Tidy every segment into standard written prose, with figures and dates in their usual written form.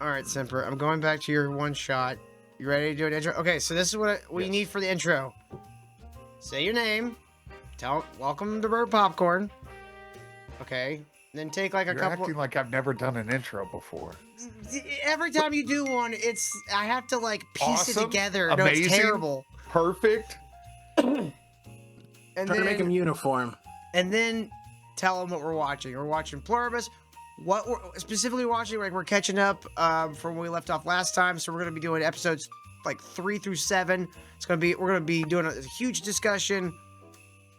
All right, Simper. I'm going back to your one shot. You ready to do an intro? Okay, so this is what we need for the intro. Say your name. Welcome to Bird Popcorn. Okay. And then take like a You're couple. acting like I've never done an intro before. Every time you do one, I have to like piece it Awesome, together. amazing, No, it's terrible. Perfect. And Trying to make him uniform. And then tell them what we're watching. We're watching Pluribus. What we're specifically watching, like we're catching up from when we left off last time. So we're gonna be doing episodes like 3 through 7. We're gonna be doing a huge discussion.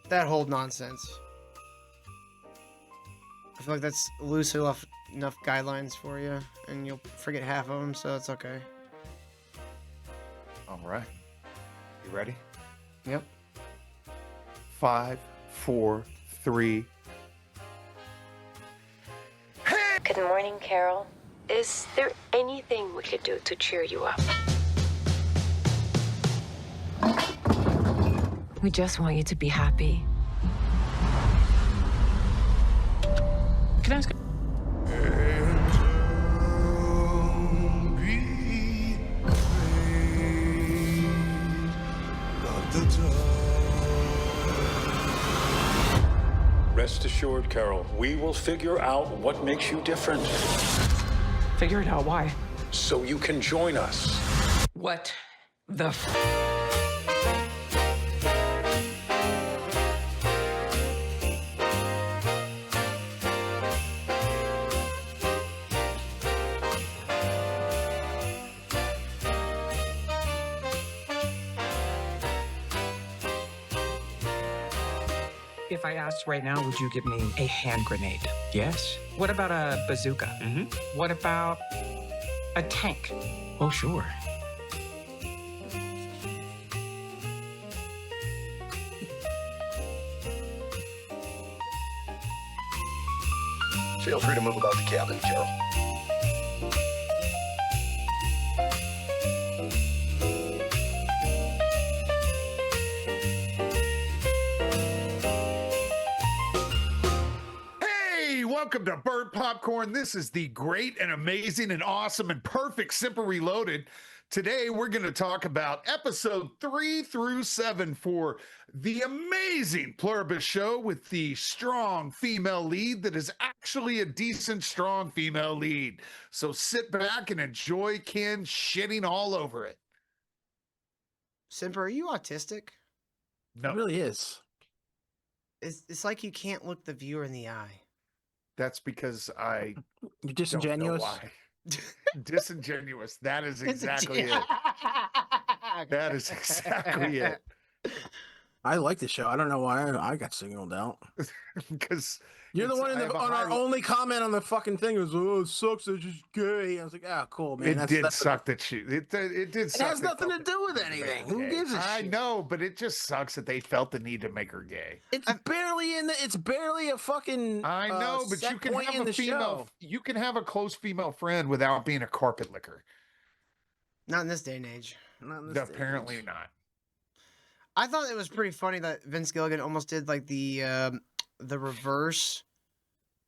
That whole nonsense. I feel like that's loose enough guidelines for you, and you'll forget half of them, so it's okay. All right. You ready? Yep. 5, 4, 3. Good morning, Carol. Is there anything we could do to cheer you up? We just want you to be happy. Can I ask? Rest assured, Carol, we will figure out what makes you different Figure it out. Why? so you can join us. What the If I asked right now, would you give me a hand grenade? Yes. What about a bazooka? Mm-hmm. What about a tank? Oh, sure. Feel free to move about the cabin, Carol. Hey, welcome to Bird Popcorn. This is the great and amazing and awesome and perfect Simper Reloaded. Today, we're going to talk about episode 3 through 7 for the amazing Pluribus show with the strong female lead that is actually a decent, strong female lead. So sit back and enjoy Ken shitting all over it. Simper, are you autistic? No, It really is. It's like you can't look the viewer in the eye. that's because I You're don't know disingenuous. why. Disingenuous. That is exactly it. That is exactly it. I like the show. I don't know why I got singled out. Because You're the one I have a on our high- only comment on the fucking thing was, "Oh, it sucks. It's just gay." I was like, "Ah, cool, man." it did suck that she. It did It suck. has they nothing to felt do with that they anything. made her Who gay. gives a I shit? know, but it just sucks that they felt the need to make her gay. It's barely in the. It's barely a fucking. I know, but you set can point have in a the female. show. You can have a close female friend without being a carpet licker. Not in this day and age. Not in this day and Apparently age. not. I thought it was pretty funny that Vince Gilligan almost did like the reverse,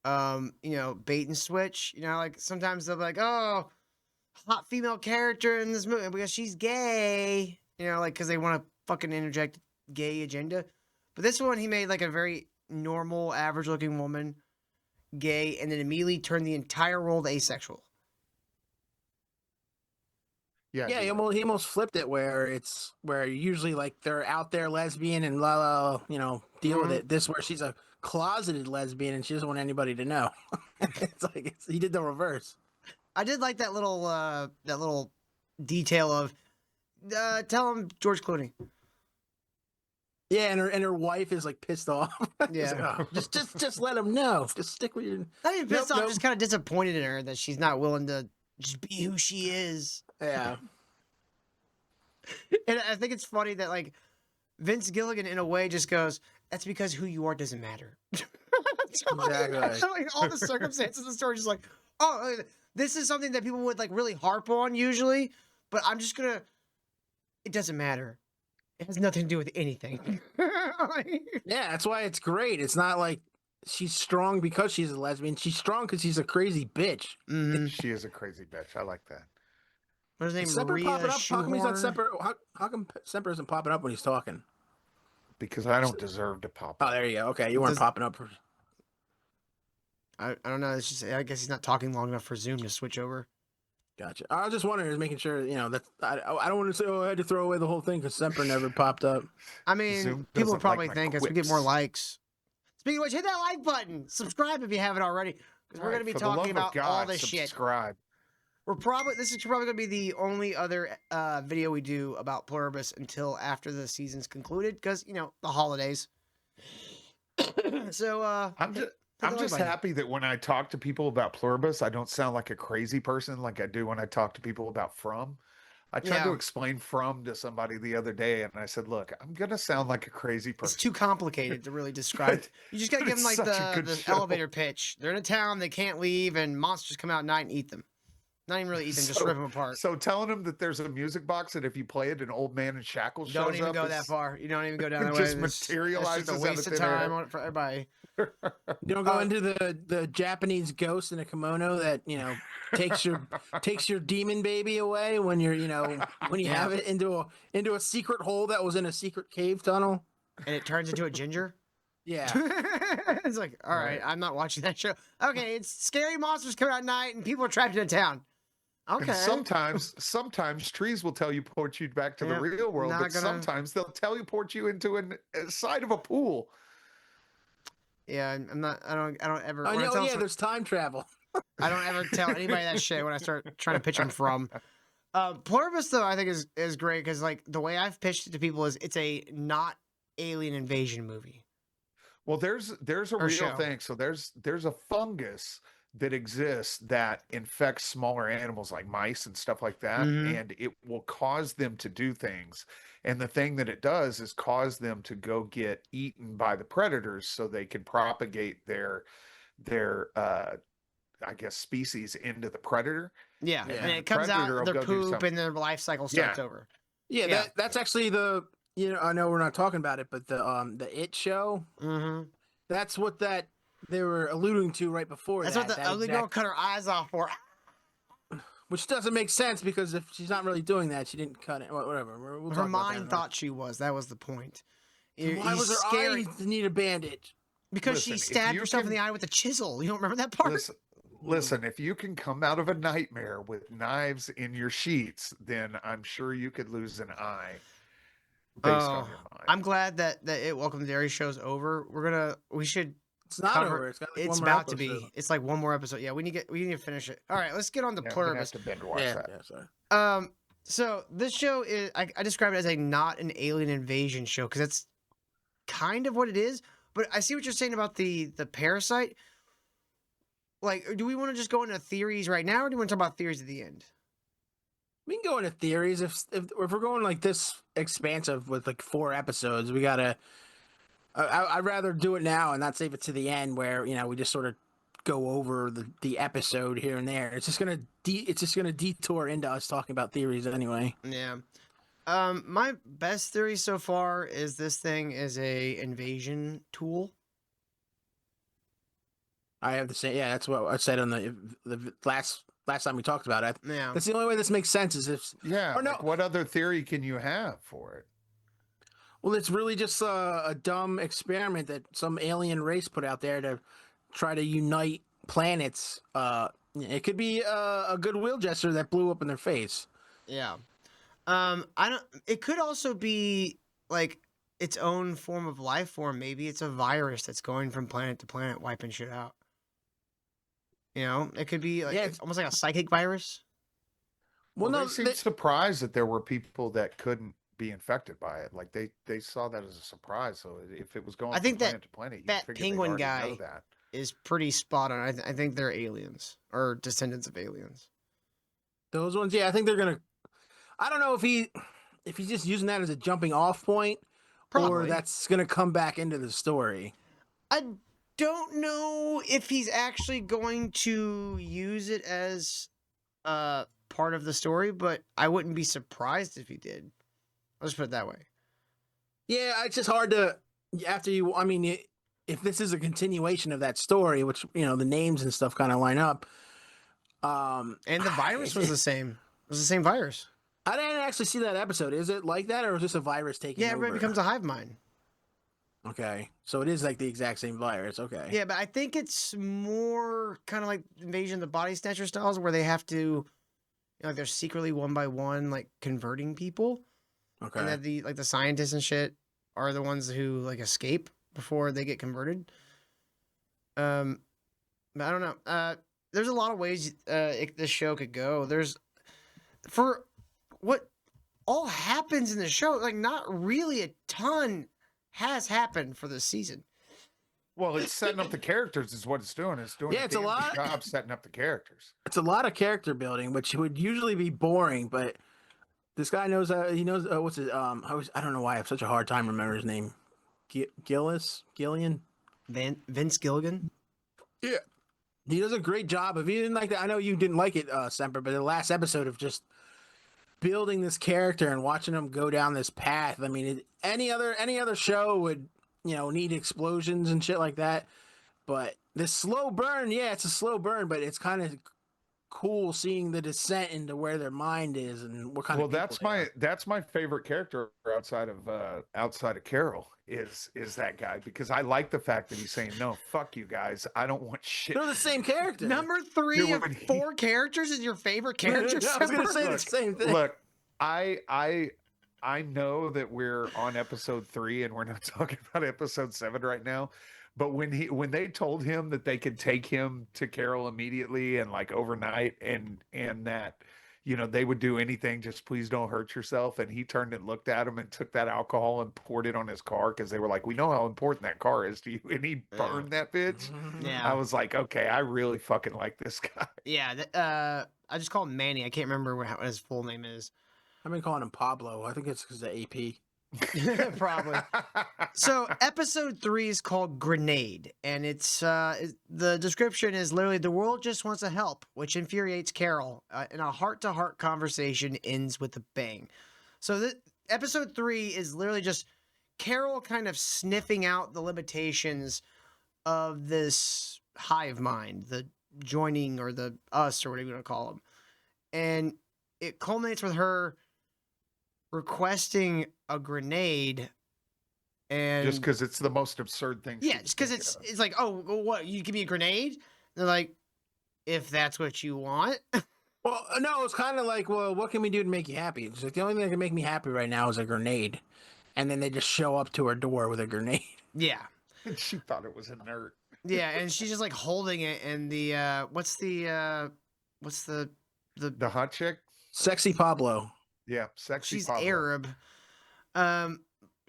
bait and switch. Like sometimes they'll be like, "Oh, hot female character in this movie because she's gay," like because they want to fucking interject gay agenda. But this one, he made like a very normal, average-looking woman gay, and then immediately turned the entire world asexual. Yeah. Yeah, you're right. he almost flipped it where usually like they're out there lesbian and deal with it. This where she's a closeted lesbian and she doesn't want anybody to know. He did the reverse. I did like that little detail of tell him George Clooney. Yeah, and her wife is like pissed off. It's Yeah. like, "Oh, just let him know. Just stick with your." Not even pissed Nope, off, nope. just kind of disappointed in her that she's not willing to just be who she is. Yeah. And I think it's funny that like Vince Gilligan in a way just goes, "That's because who you are doesn't matter." Exactly. Like, all the circumstances of the story, just like, oh, this is something that people would like really harp on usually, but I'm just gonna. It doesn't matter. It has nothing to do with anything. Yeah, that's why it's great. It's not like she's strong because she's a lesbian. She's strong because she's a crazy bitch. Mm-hmm. She is a crazy bitch. I like that. What's his name? Is Semper Maria popping up? How come he's not Shoehorn? Semper? How come Semper isn't popping up when he's talking? Because I don't deserve to pop Oh, up. there you go. Okay, you weren't Does- popping up. I don't know. It's just I guess he's not talking long enough for Zoom to switch over. Gotcha. I was just wondering, just making sure, that I don't want to say, oh, I had to throw away the whole thing because Semper never popped up. I mean, Zoom people doesn't would probably like my think as we get more quips. likes. Speaking of which, hit that like button. Subscribe if you haven't already, because we're going to be talking about all this shit. Subscribe. This is probably going to be the only other video we do about Pluribus until after the season's concluded, because the holidays. So I'm just happy that when I talk to people about Pluribus, I don't sound like a crazy person like I do when I talk to people about From. I tried to Yeah. explain From to somebody the other day, and I said, "Look, I'm gonna sound like a crazy It's person." too complicated to really describe. You just got to But give them it's like such a good the show. elevator pitch. They're in a town, they can't leave, and monsters come out at night and eat them. Not even really eat them, just So- rip them apart. So telling them that there's a music box that if you play it, an old man in shackles shows Don't even up go is- that far. You don't even go down it that way. just It's materializes just a out waste of of thin air. time for everybody. You don't go into the Japanese ghost in a kimono that takes your demon baby away when you're when you have it into a secret hole that was in a secret cave tunnel. And it turns into a ginger. Yeah. It's like, all right, Right. I'm not watching that show. Okay, it's scary monsters come out at night and people are trapped in a town. Okay. And sometimes trees will teleport you back to the Yep, real world, not but gonna- sometimes they'll teleport you into a side of a pool. Yeah, I'm not. I don't ever. Oh when I no, tell yeah. some- There's time travel. I don't ever tell anybody that shit when I start trying to pitch them From. Pluribus though, I think is great because like the way I've pitched it to people is it's a not alien invasion movie. Well, there's a Or real show. thing. So there's a fungus that exists that infects smaller animals like mice and stuff like that, Mhm. and it will cause them to do things. And the thing that it does is cause them to go get eaten by the predators so they can propagate their I guess species into the predator. Yeah, Yeah. and it comes Predator will out, their go do poop, something. and their life cycle starts Yeah. over. Yeah, Yeah. that's actually the I know we're not talking about it, but the It show. Mm-hmm. That's what they were alluding to right before. That's that, what the that ugly girl exact- cut her eyes off for. Which doesn't make sense because if she's not really doing that, she didn't cut it. Whatever. We'll talk Her about that mind in a- thought she was. That was the point. Why was her scary eyes need a bandage? because she Listen, if stabbed you herself in can- the eye with a chisel. You don't remember that part? Listen, if you can come out of a nightmare with knives in your sheets, then I'm sure you could lose an eye based on your mind. I'm glad that it Welcome to Dairy show's over. We should. It's not cover- over. It's got like It's one more about to be. episode. It's like one more episode. Yeah, we need to finish it. All right, let's get on to Yeah, I'm gonna have Pluribus. to binge watch Yeah, that. yeah, sorry. So this show is I describe it as a not an alien invasion show because that's kind of what it is. But I see what you're saying about the parasite. Like, do we want to just go into theories right now, or do we want to talk about theories at the end? We can go into theories if we're going like this expansive with like 4 episodes. We gotta. I'd rather do it now and not save it to the end where we just sort of go over the episode here and there. It's just gonna detour into us talking about theories anyway. Yeah. My best theory so far is this thing is a invasion tool. I have to say, yeah, that's what I said on the last time we talked about it. Yeah. That's the only way this makes sense is if Yeah. Or no. Like what other theory can you have for it? well, it's really just a dumb experiment that some alien race put out there to try to unite planets. It could be a goodwill gesture that blew up in their face. Yeah. I don't. It could also be like its own form of life form. Maybe it's a virus that's going from planet to planet, wiping shit out. It could be like Yeah, it's almost like a psychic virus. Well, Well, no, they seemed surprised that there were people that couldn't be infected by it. Like they saw that as a surprise. So if it was going I think from that- planet to planet, you'd that figure they'd penguin already guy- know that. Is pretty spot on. I think they're aliens or descendants of aliens. those ones, yeah, I think they're gonna. I don't know if he's just using that as a jumping off point, or Probably. that's gonna come back into the story. I don't know if he's actually going to use it as part of the story, but I wouldn't be surprised if he did. I'll just put it that way. Yeah, it's just hard to after you. I mean, if this is a continuation of that story, which the names and stuff kind of line up. And the virus was the same. It was the same virus. I didn't actually see that episode. Is it like that, or is this a virus taking over? Everybody becomes a hive mind. Okay, so it is like the exact same virus. Okay. Yeah, but I think it's more kind of like Invasion of the Body Snatcher styles, where they have to, they're secretly one by one like converting people. Okay. And that the scientists and shit are the ones who like escape before they get converted. But I don't know. There's a lot of ways this show could go. There's for what all happens in the show, like not really a ton has happened for this season. Well, it's setting up the characters is what it's doing. It's doing it's a lot job setting up the characters. It's a lot of character building, which would usually be boring, but this guy knows. He knows what's it? I don't know why I have such a hard time remembering his name. Gillian. Vince Gilligan. Yeah, he does a great job. If you didn't like that, I know you didn't like it, Semper, but the last episode of just building this character and watching him go down this path. I mean, any other show would need explosions and shit like that, but this slow burn, it's a slow burn, but it's kind of cool seeing the descent into where their mind is and what kind of that's my favorite character outside of Carol is that guy, because I like the fact that he's saying, no, fuck you guys, I don't want shit. They're the same character. Number 3 of 4 characters is your favorite character. I was gonna say the same thing. Look, I know that we're on episode 3 and we're not talking about episode 7 right now. But when they told him that they could take him to Carol immediately and like overnight and that, they would do anything, just please don't hurt yourself. And he turned and looked at him and took that alcohol and poured it on his car because they were like, we know how important that car is to you. And he burned that bitch. Yeah. I was like, okay, I really fucking like this guy. Yeah. I just call him Manny. I can't remember what his full name is. I've been calling him Pablo. I think it's because of AP. Probably. So episode 3 is called Grenade, and it's the description is literally the world just wants to help, which infuriates Carol, and a heart-to-heart conversation ends with a bang. So episode 3 is literally just Carol kind of sniffing out the limitations of this hive mind, the joining or the us or whatever you want to call them, and it culminates with her requesting a grenade, and just because it's the most absurd thing. Yeah, just because it's like, oh, well, what, you give me a grenade? They're like, if that's what you want. Well, no, it's kind of like, well, what can we do to make you happy? It's like the only thing that can make me happy right now is a grenade, and then they just show up to her door with a grenade. Yeah, And she thought it was inert. yeah, and she's just like holding it, and the what's the hot chick. Sexy Pablo. Yeah, sexy. She's Pablo. Arab.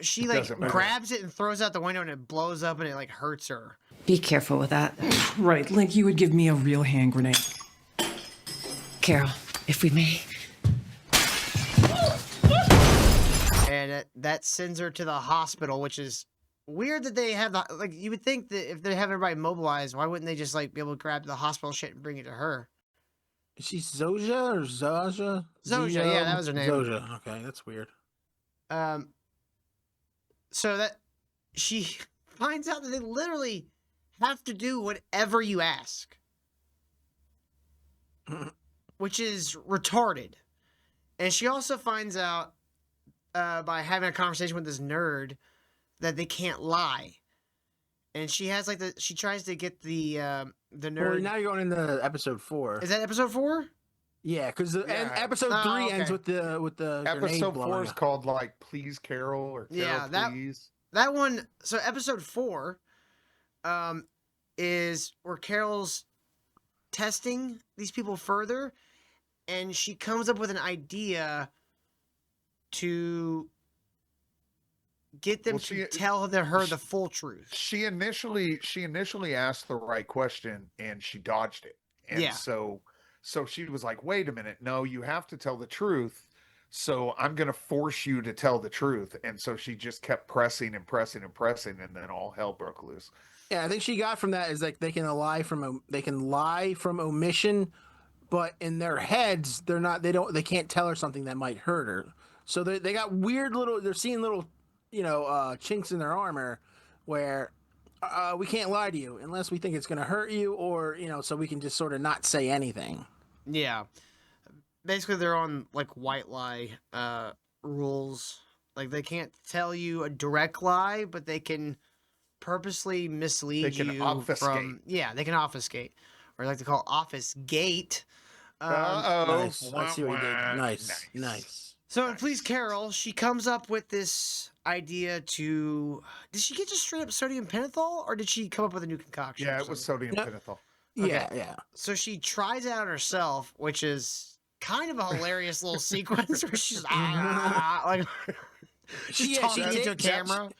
She like doesn't matter. grabs it and throws it out the window, and it blows up, and it like hurts her. Be careful with that. Right, like you would give me a real hand grenade. Carol, if we may. And that sends her to the hospital, which is weird that they have like, you would think that if they have everybody mobilized, why wouldn't they just like be able to grab the hospital shit and bring it to her? Is she Zoja or Zaja? Zoja, yeah, that was her name. Zoja. Okay, that's weird. So that she finds out that they literally have to do whatever you ask, which is retarded. And she also finds out by having a conversation with this nerd that they can't lie. And she has like she tries to get the nerd. Well, now you're going into episode 4. Is that episode 4? Yeah, because episode 3 ends with the Episode grenade 4 is up. called like "Please Carol" or "Carol, Please." That one. So episode 4, is where Carol's testing these people further, and she comes up with an idea to get them to tell her the full truth. She initially asked the right question and she dodged it. And so she was like, wait a minute, no, you have to tell the truth. So I'm going to force you to tell the truth. And so she just kept pressing and pressing and pressing, and then all hell broke loose. Yeah, I think she got from that is like they can lie from omission, but in their heads they can't tell her something that might hurt her. So they got weird they're seeing little chinks in their armor where we can't lie to you unless we think it's going to hurt you, or so we can just sort of not say anything. Yeah. Basically, they're on like white lie rules. Like they can't tell you a direct lie, but they can purposely mislead They can you obfuscate. from. Yeah, they can obfuscate, or like to call office gate. Nice. I see what you did. Wah, Nice. So in Please Carol, she comes up with this idea to. Did she get just straight up sodium pentothal, or did she come up with a new concoction? Yeah, or it was something? sodium pentothal. Yeah. So she tries it out herself, which is kind of a hilarious little sequence where she's like she's talking into a camera.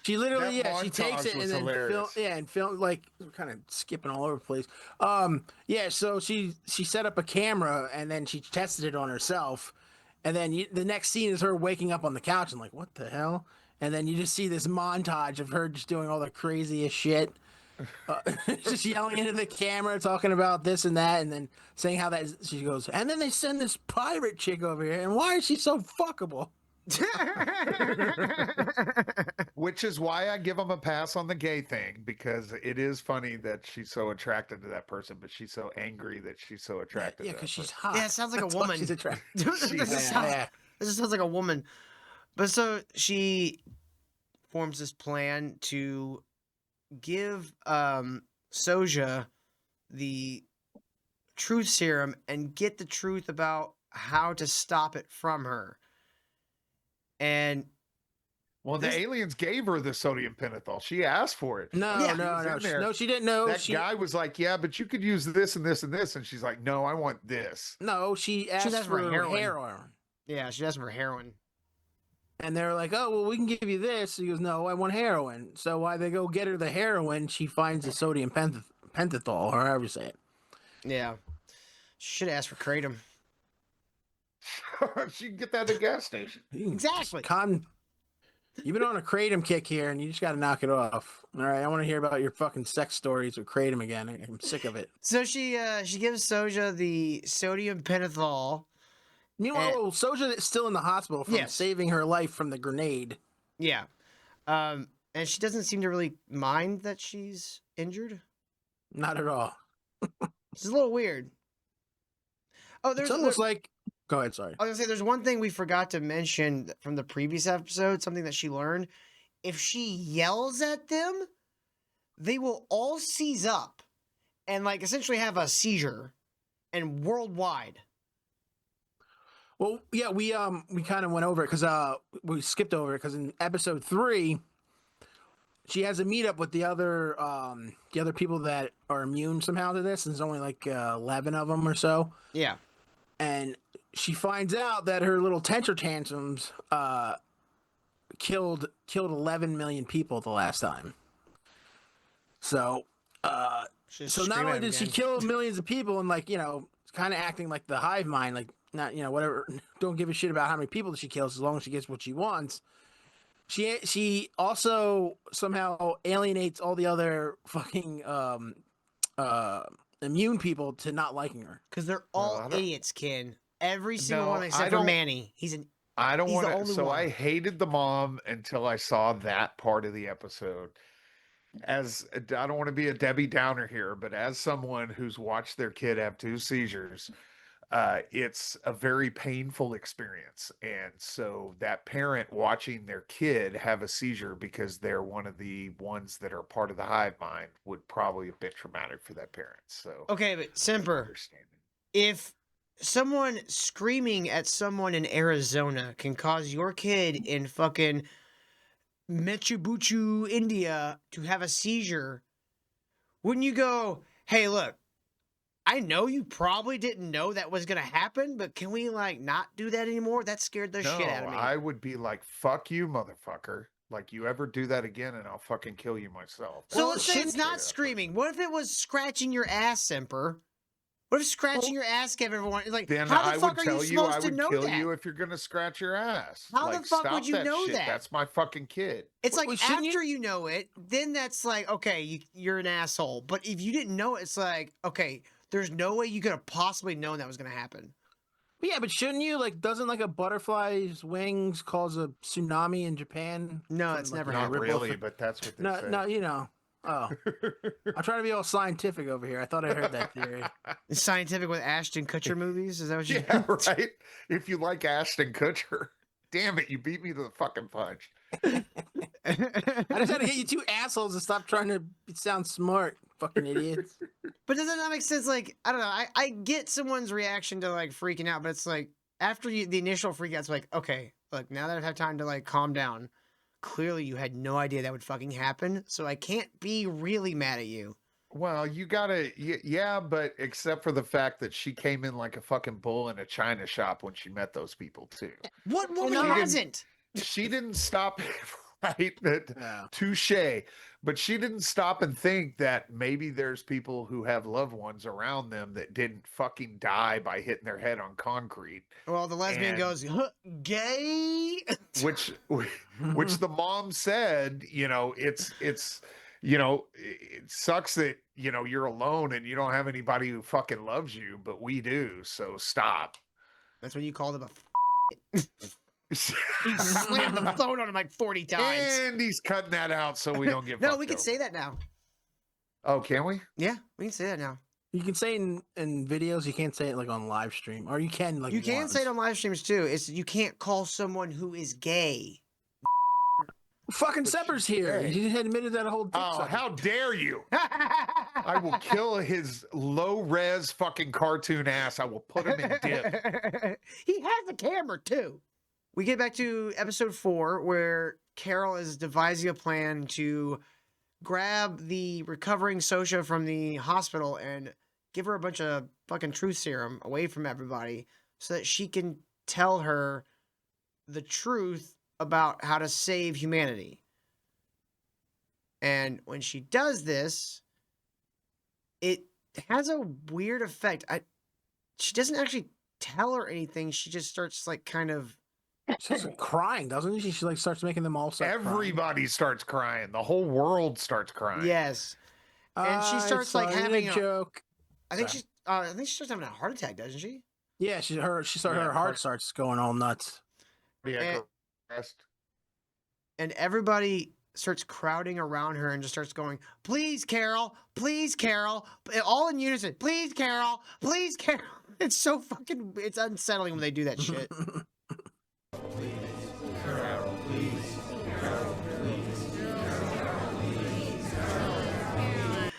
She literally, That she takes it montage and was then hilarious. film like kind of skipping all over the place. So she set up a camera and then she tested it on herself, and then the next scene is her waking up on the couch and like, what the hell? And then you just see this montage of her just doing all the craziest shit, just yelling into the camera, talking about this and that, and then saying how that she goes, and then they send this pirate chick over here, and why is she so fuckable? Which is why I give them a pass on the gay thing, because it is funny that she's so attracted to that person, but she's so angry that she's so attracted. Yeah, to that because she's person. hot. Yeah, it sounds like That's a why woman. She's attracted. This just sounds like a woman. But so she forms this plan to give Soja the truth serum and get the truth about how to stop it from her. And Well, the aliens gave her the sodium pentothal. She asked for it. No, She was no, in there. no. She didn't know. That guy was like, "Yeah, but you could use this and this and this," and she's like, "No, I want this." No, she asked asked for for heroin. heroin. yeah, she asked for heroin. And they're like, "Oh, well, we can give you this." He goes, "No, I want heroin." So while they go get her the heroin, she finds the sodium pentothal, or however you say it. Yeah. Should have asked for kratom. She can get that at the gas station. Exactly. You've been on a kratom kick here, and you just got to knock it off. All right, I want to hear about your fucking sex stories with kratom again. I'm sick of it. So she gives Soja the sodium pentothal. Meanwhile, Soja is still in the hospital from Yes. saving her life from the grenade. Yeah. And she doesn't seem to really mind that she's injured. Not at all. It's a little weird. Oh, It's there's almost like. Go ahead, sorry. I was gonna say there's one thing we forgot to mention from the previous episode, something that she learned. If she yells at them, they will all seize up and like essentially have a seizure, and worldwide. Well, yeah, we kind of went over it because we skipped over it because in episode 3, she has a meetup with the other people that are immune somehow to this, and there's only like 11 of them or so, Yeah. and she finds out that her little temper tantrums killed 11 million people the last time. So Just so not scream only at him did she again. kill millions of people and like kind of acting like the hive mind, like not whatever, don't give a shit about how many people she kills as long as she gets what she wants. She also somehow alienates all the other fucking immune people to not liking her. Because they're No, all I don't- idiots, Ken. Every single No, one I except for don't- Manny. He's I don't He's the want to. only So one. I hated the mom until I saw that part of the episode. As I don't want to be a Debbie Downer here, but as someone who's watched their kid have 2 seizures, it's a very painful experience. And so that parent watching their kid have a seizure because they're one of the ones that are part of the hive mind would probably have been traumatic for that parent. So okay, but I Semper, understand it. if someone screaming at someone in Arizona can cause your kid in fucking Machu Picchu, India, to have a seizure, wouldn't you go, hey, look, I know you probably didn't know that was going to happen, but can we, like, not do that anymore? That scared the shit out of me. I would be like, fuck you, motherfucker. Like, you ever do that again, and I'll fucking kill you myself. So Well, let's say it's shouldn't- not screaming. What if it was scratching your ass, Semper? What if scratching your ass gave everyone, like, Then how the I fuck would are you tell you I supposed to would know kill that? you if you're gonna scratch your ass. How the Like, fuck stop would you know shit. that? That's my fucking kid. It's like Well, shouldn't after you know it, then that's like, okay, you're an asshole. But if you didn't know it, it's like, okay, there's no way you could have possibly known that was going to happen. Yeah, but shouldn't you, like, doesn't like a butterfly's wings cause a tsunami in Japan? No, From, it's like, never a Not happened. ripple really, effect? but that's what they No, say. no, Oh, I'm trying to be all scientific over here. I thought I heard that theory. Scientific with Ashton Kutcher movies? Is that what you Yeah, right. If you like Ashton Kutcher, damn it, you beat me to the fucking punch. I just had to get you two assholes to stop trying to sound smart, fucking idiots. But doesn't that make sense? Like, I don't know. I get someone's reaction to like freaking out, but it's like after the initial freak out, it's like, okay, look, now that I've had time to like calm down, clearly you had no idea that would fucking happen. So I can't be really mad at you. Well, you gotta, yeah, but except for the fact that she came in like a fucking bull in a china shop when she met those people too. What woman She didn't- hasn't? She didn't stop, right? Yeah. Touche. But she didn't stop and think that maybe there's people who have loved ones around them that didn't fucking die by hitting their head on concrete. Well, the lesbian And- goes, huh, gay? Which the mom said, you know, it's you know, it sucks that, you know, you're alone and you don't have anybody who fucking loves you, but we do. So stop. That's when you called him a He slammed the phone on him like 40 times. And he's cutting that out so we don't get No, fucked we can over. say that now. Oh, can we? Yeah, we can say that now. You can say it in videos. You can't say it like on live stream, or you can like. You can once. say it on live streams too. It's you can't call someone who is gay. Fucking Sepper's here. Hey. He had admitted that a whole. Oh, how dare you! I will kill his low res fucking cartoon ass. I will put him in dip. He has a camera too. We get back to episode 4 where Carol is devising a plan to grab the recovering Sosha from the hospital and give her a bunch of fucking truth serum away from everybody so that she can tell her the truth about how to save humanity. And when she does this, it has a weird effect. She doesn't actually tell her anything. She just starts like kind of She starts crying, doesn't she? She like starts making them all start crying. Everybody starts crying. The whole world starts crying. yes. And she starts like saw having a a joke. I think she starts having a heart attack, doesn't she? Yeah, her Yeah, heart starts going all nuts. Yeah, And- And everybody starts crowding around her and just starts going, please, Carol, all in unison, please, Carol, please, Carol. It's so fucking, it's unsettling when they do that shit.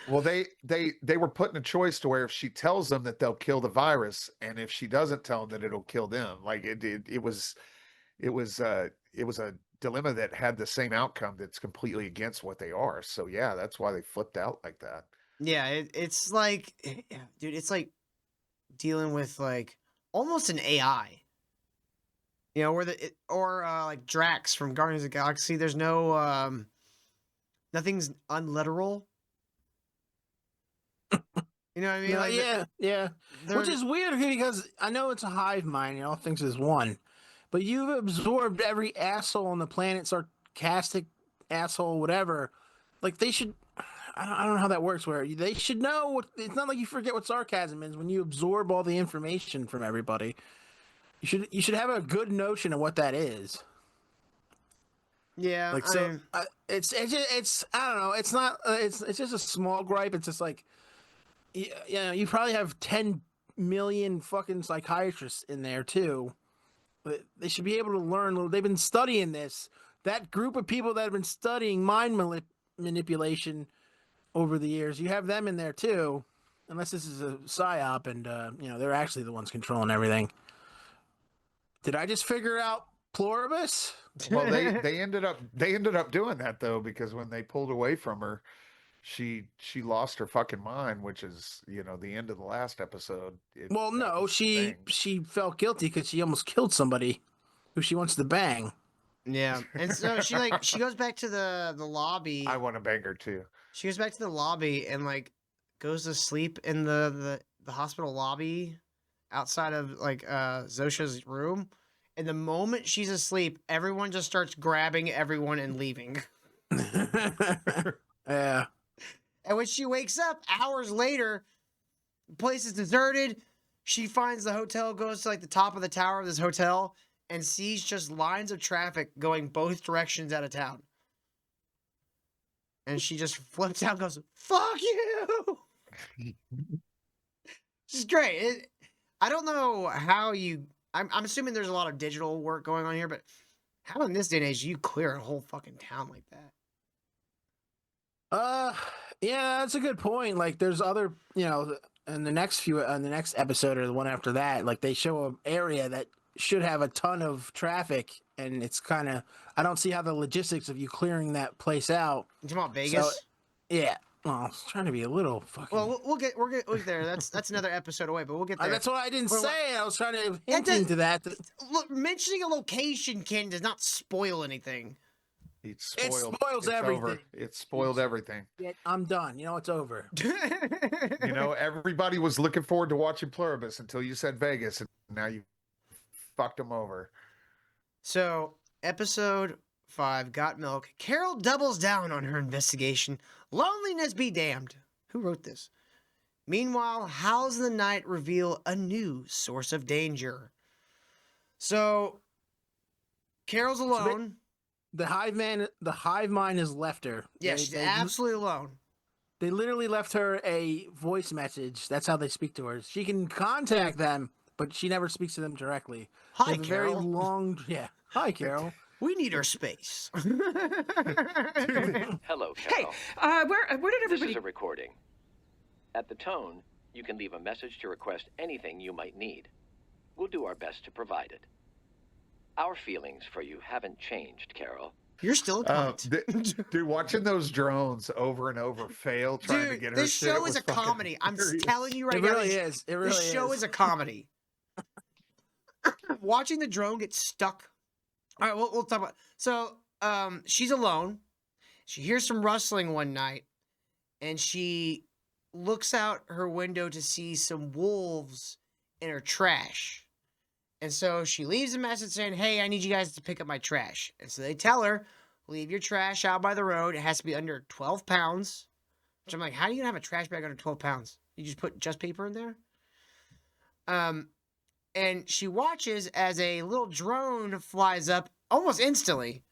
Well, they were put in a choice to where if she tells them that they'll kill the virus, and if she doesn't tell them that it'll kill them, like it was a dilemma that had the same outcome that's completely against what they are. So yeah, that's why they flipped out like that. Yeah, it's like, dude, it's like dealing with like almost an AI. You know, or like Drax from Guardians of the Galaxy. There's no, nothing's unliteral. You know what I mean? No, Like, yeah. they're- Which is weird because I know it's a hive mind and all things is one, but you've absorbed every asshole on the planet, sarcastic asshole, whatever. Like they should. I don't know how that works. Where they should know what. It's not like you forget what sarcasm is when you absorb all the information from everybody. You should have a good notion of what that is. yeah. Like I so, mean, it's I don't know. It's not. It's just a small gripe. It's just like, you know, you probably have 10 million fucking psychiatrists in there too. But they should be able to learn. They've been studying this. That group of people that have been studying mind manipulation over the years, you have them in there too. Unless this is a psyop and you know, they're actually the ones controlling everything. Did I just figure out Pluribus? Well, they ended up doing that though, because when they pulled away from her, she lost her fucking mind, which is, you know, the end of the last episode. Well, that no, was the thing. she felt guilty because she almost killed somebody who she wants to bang. yeah. And so she goes back to the lobby. I want to bang her too. She goes back to the lobby and like goes to sleep in the hospital lobby outside of like Zosha's room. And the moment she's asleep, everyone just starts grabbing everyone and leaving. Yeah. And when she wakes up hours later, the place is deserted. She finds the hotel, goes to like the top of the tower of this hotel, and sees just lines of traffic going both directions out of town. and she just flips out and goes, "Fuck you!" It's great. I don't know how you. I'm assuming there's a lot of digital work going on here, but how in this day and age do you clear a whole fucking town like that? Yeah, that's a good point. Like, there's other, in the next episode or the one after that, like they show an area that should have a ton of traffic, and it's kind of, I don't see how the logistics of you clearing that place out. You talking about Vegas? So, yeah. Well, I was trying to be a little fucking. Well, we'll get there. That's another episode away, but we'll get there. That's what I didn't Well, say. I was trying to hint to that. Look, mentioning a location, Ken, does not spoil anything. It spoils everything. Over. It spoiled everything. Yeah, I'm done. It's over. Everybody was looking forward to watching Pluribus until you said Vegas, and now you fucked them over. So, episode 5, Got Milk. Carol doubles down on her investigation. Loneliness be damned. Who wrote this? Meanwhile, Howls in the Night reveal a new source of danger. So, Carol's alone. The hive mind has left her. Yeah, she's absolutely alone. They literally left her a voice message. That's how they speak to her. She can contact them, but she never speaks to them directly. Hi, Carol. Carol. Very long. Yeah. Hi, Carol. We need our space. Hello, Hey, Carol. where did This everybody... is a recording. At the tone, you can leave a message to request anything you might need. We'll do our best to provide it. Our feelings for you haven't changed, Carol. You're still a cunt. Dude, watching those drones over and over fail trying to get her this shit show was is a fucking comedy. I'm hilarious. telling you right It now. really is. It really This show is a comedy. Watching the drone get stuck. All right, we'll talk about. So, she's alone. She hears some rustling one night, and she looks out her window to see some wolves in her trash. And so she leaves a message saying, "Hey, I need you guys to pick up my trash." And so they tell her, "Leave your trash out by the road. It has to be under 12 pounds." Which I'm like, how are you going to have a trash bag under 12 pounds? You just put just paper in there? And she watches as a little drone flies up almost instantly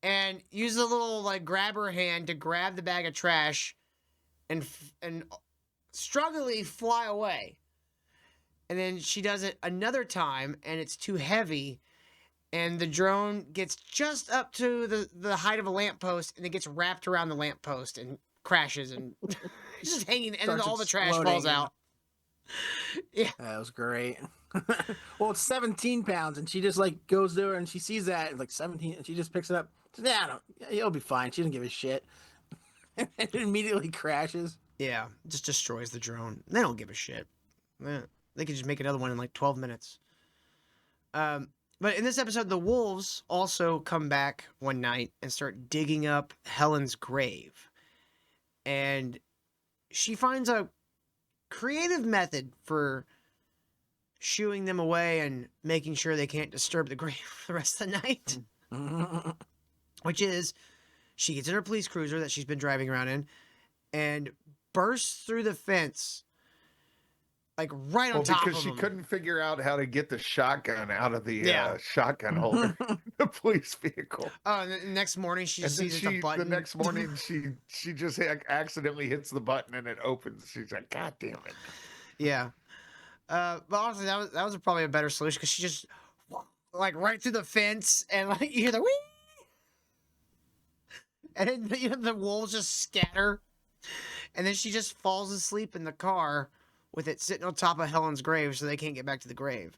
and uses a little, like, grabber hand to grab the bag of trash and strugglingly fly away. And then she does it another time, and it's too heavy, and the drone gets just up to the height of a lamppost, and it gets wrapped around the lamppost and crashes, and it's just hanging, and then all the trash falls out. Yeah. That was great. Well, it's 17 pounds, and she just, like, goes to her, and she sees that, like, 17, and she just picks it up. Yeah, it'll be fine. She doesn't give a shit. And it immediately crashes. Yeah, just destroys the drone. They don't give a shit. Yeah. They could just make another one in like 12 minutes. But in this episode, the wolves also come back one night and start digging up Helen's grave. And she finds a creative method for shooing them away and making sure they can't disturb the grave for the rest of the night. Which is, she gets in her police cruiser that she's been driving around in and bursts through the fence. Like right on top of them. Because she couldn't figure out how to get the shotgun out of the shotgun holder, the police vehicle. Oh, and the next morning she just sees the button. The next morning she just accidentally hits the button and it opens. She's like, "God damn it!" Yeah, but honestly, that was probably a better solution because she just like right through the fence and like you hear the wee, and then the wolves just scatter, and then she just falls asleep in the car with it sitting on top of Helen's grave so they can't get back to the grave.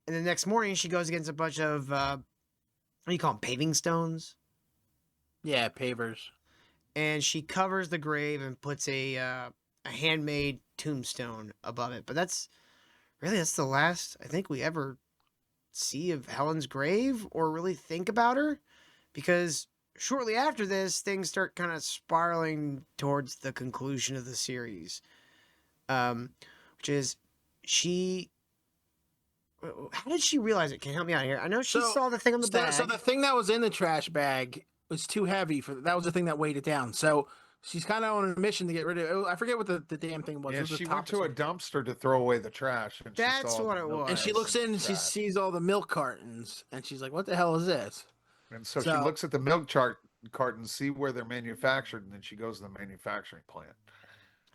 And the next morning, she goes against a bunch of, what do you call them, paving stones? Yeah, pavers. And she covers the grave and puts a handmade tombstone above it. But that's the last I think we ever see of Helen's grave or really think about her. Because shortly after this, things start kind of spiraling towards the conclusion of the series. Which is how did she realize it? Can you help me out here? I know she saw the thing on the bag. So the thing that was in the trash bag was too heavy that was the thing that weighed it down. So she's kind of on a mission to get rid of it. I forget what the damn thing was. Yeah, It was she the went top to a dumpster to throw away the trash. And That's what it was. and she looks in and she sees all the milk cartons and she's like, "What the hell is this?" And so she looks at the milk cartons, see where they're manufactured, and then she goes to the manufacturing plant.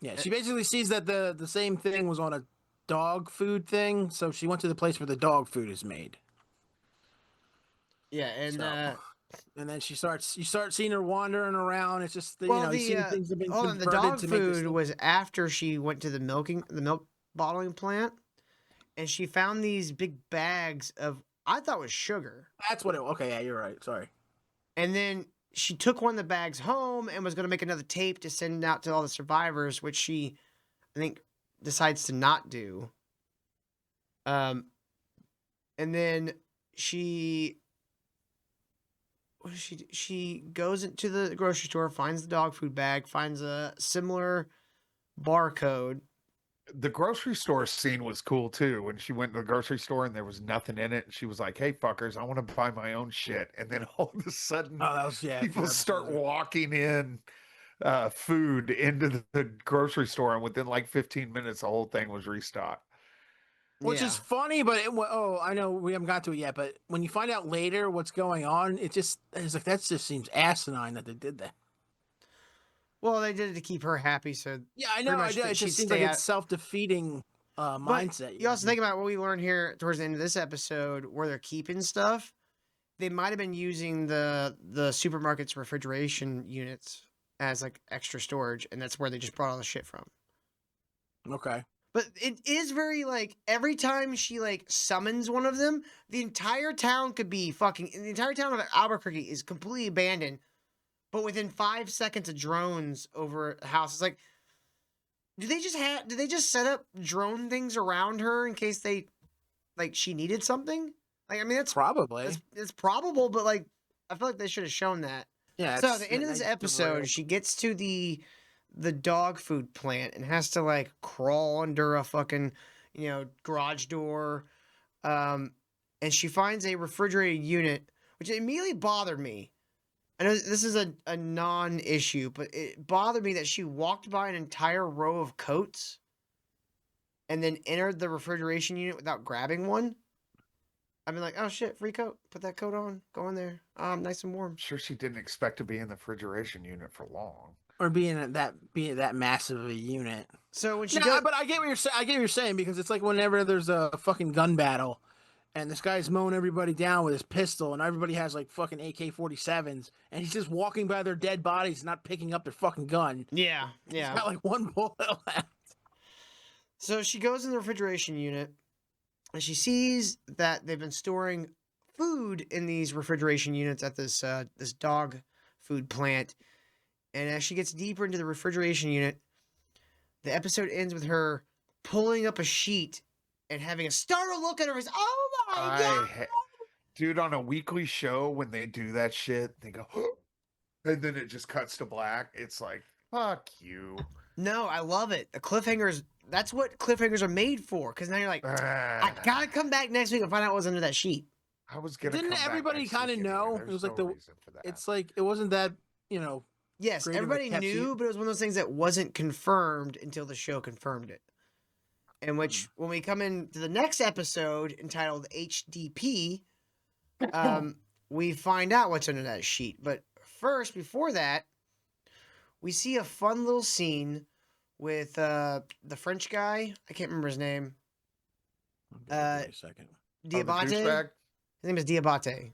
Yeah, she basically sees that the same thing was on a dog food thing, so she went to the place where the dog food is made. Yeah, and So, and then you start seeing her wandering around. It's just well, you see the things have been hold on, the converted dog to make this food look. was after she went to the milk bottling plant, and she found these big bags of I thought was sugar. That's what it. Okay, yeah, you're right. Sorry. And then she took one of the bags home and was going to make another tape to send out to all the survivors, which she, I think, decides to not do. And then she she goes into the grocery store, finds the dog food bag, finds a similar barcode. The grocery store scene was cool too. When she went to the grocery store and there was nothing in it, and she was like, "Hey, fuckers, I want to buy my own shit." And then all of a sudden, Oh, that was people start walking in food into the grocery store, and within like 15 minutes, the whole thing was restocked. Which is funny, but I know we haven't got to it yet. But when you find out later what's going on, it's like that just seems asinine that they did that. Well, they did it to keep her happy, so Yeah, I know. It just seems like it's self-defeating mindset. You also think about what we learned here towards the end of this episode, where they're keeping stuff. They might have been using the supermarket's refrigeration units as like extra storage, and that's where they just brought all the shit from. Okay. But it is very like every time she like summons one of them, the entire town could be the entire town of Albuquerque is completely abandoned. But within 5 seconds of drones over the house, it's like, did they just set up drone things around her in case she needed something? Like, I mean, that's probably it's probable, but like, I feel like they should have shown that. Yeah. So at the end of this episode, she gets to the dog food plant and has to like crawl under a fucking, garage door. And she finds a refrigerated unit, which immediately bothered me. I know this is a non-issue, but it bothered me that she walked by an entire row of coats and then entered the refrigeration unit without grabbing one. I've been like, oh shit, free coat. Put that coat on. Go in there. Nice and warm. I'm sure she didn't expect to be in the refrigeration unit for long. Or being that massive of a unit. So when she but I get what you're saying. I get what you're saying, because it's like whenever there's a fucking gun battle, and this guy's mowing everybody down with his pistol, and everybody has like fucking AK-47s, and he's just walking by their dead bodies, not picking up their fucking gun. Yeah. He's got like one bullet left. So she goes in the refrigeration unit, and she sees that they've been storing food in these refrigeration units at this dog food plant. And as she gets deeper into the refrigeration unit, the episode ends with her pulling up a sheet and having a startled look at her face. Oh my God! Dude, on a weekly show, when they do that shit, they go, and then it just cuts to black. It's like, fuck you. No, I love it. The cliffhangers, that's what cliffhangers are made for. Because now you're like, I gotta come back next week and find out what was under that sheet. I was gonna. Didn't everybody kind of know? It was like it's like it wasn't that Yes, everybody knew, but it was one of those things that wasn't confirmed until the show confirmed it. In which, when we come into the next episode entitled HDP, we find out what's under that sheet. But first, before that, we see a fun little scene with the French guy. I can't remember his name. Give me a second. Diabate. His name is Diabate.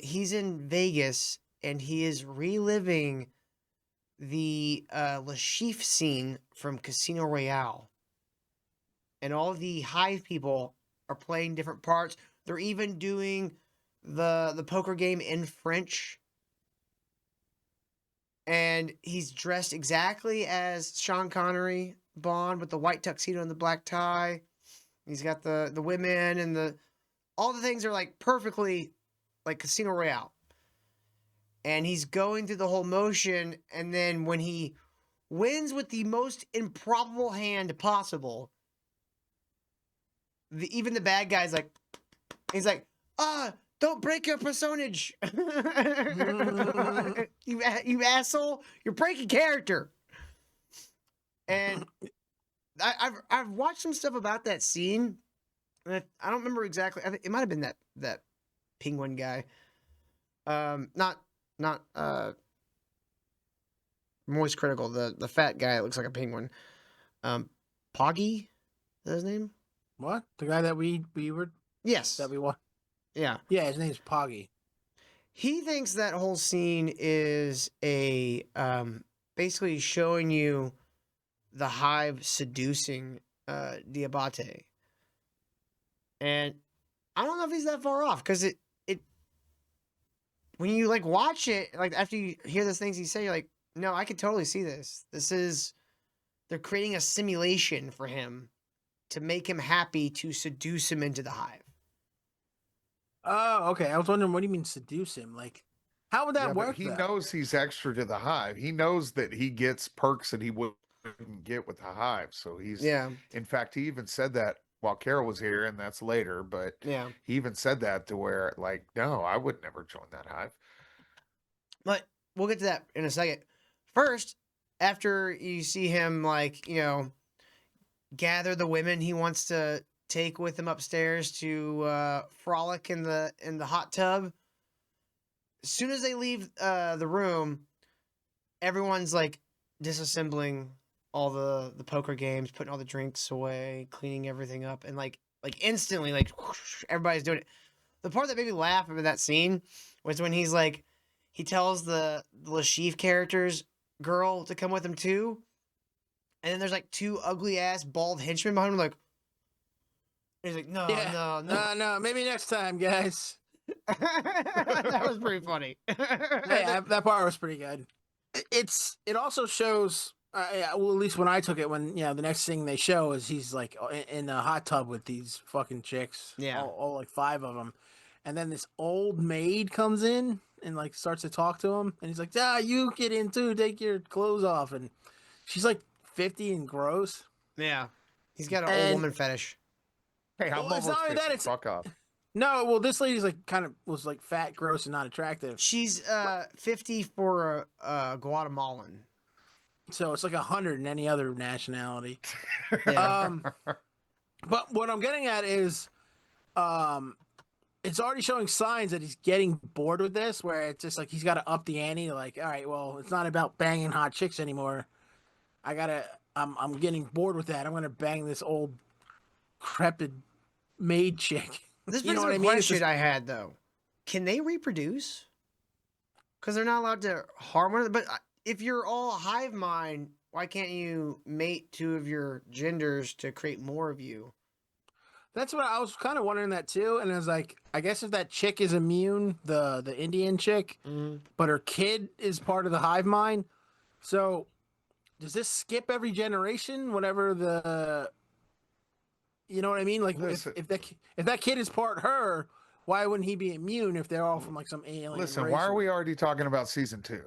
He's in Vegas, and he is reliving the Le Chiffre scene from Casino Royale. And all of the Hive people are playing different parts. They're even doing the poker game in French. And he's dressed exactly as Sean Connery, Bond, with the white tuxedo and the black tie. He's got the women and all the things are like perfectly like Casino Royale. And he's going through the whole motion, and then when he wins with the most improbable hand possible, even the bad guy's like, he's like, don't break your personage. you asshole, you're breaking character. And I've watched some stuff about that scene, and I don't remember exactly. I think it might have been that penguin guy. Not not Moist Critical, the fat guy that looks like a penguin. Poggy? Is that his name? What? The guy that we were Yes. that we want? Yeah. Yeah, his name's Poggy. He thinks that whole scene is a basically showing you the hive seducing Diabate. And I don't know if he's that far off, because it when you like watch it, like after you hear those things he say, you're like, no, I could totally see this. They're creating a simulation for him to make him happy, to seduce him into the hive. Oh, okay. I was wondering, what do you mean seduce him? Like, how would that Yeah, work? but he though? knows he's extra to the hive. He knows that he gets perks that he wouldn't get with the hive. So he's, Yeah. in fact, he even said that while Carol was here, and that's later. But Yeah. he even said that to where, like, no, I would never join that hive. But we'll get to that in a second. First, after you see him, like, gather the women he wants to take with him upstairs to frolic in the hot tub. As soon as they leave the room, everyone's like disassembling all the poker games, putting all the drinks away, cleaning everything up, and like instantly, like whoosh, everybody's doing it. The part that made me laugh about that scene was when he's like, he tells the Lashif character's girl to come with him too, and then there's like two ugly ass bald henchmen behind him, like. He's like, no, no, maybe next time, guys. That was pretty funny. Yeah, that part was pretty good. It also shows, well, at least when I took it, when the next thing they show is he's like in a hot tub with these fucking chicks, Yeah. all like 5 of them, and then this old maid comes in and like starts to talk to him, and he's like, you get in too, take your clothes off, and she's like 50 and gross. Yeah, he's got an old woman fetish. Hey, I'm Well, it's almost not only 50. that, it's- Fuck off. No, well, this lady's like was like fat, gross, and not attractive. She's 50 for a Guatemalan. So it's like 100 in any other nationality. Yeah. But what I'm getting at is, it's already showing signs that he's getting bored with this, where it's just like he's got to up the ante. Like, all right, well, it's not about banging hot chicks anymore. I'm getting bored with that. I'm gonna bang this old, crepid maid chick. This You brings know up what a I mean? It's question just- I had though. Can they reproduce? Because they're not allowed to harm one another. But if you're all hive mind, why can't you mate 2 of your genders to create more of you? That's what I was kind of wondering that too. And I was like, I guess if that chick is immune, the Indian chick, but her kid is part of the hive mind. So does this skip every generation? Whatever the, you know what I mean? Like Listen. if that kid is part her, why wouldn't he be immune if they're all from like some alien? Listen, race why are or- we already talking about season 2?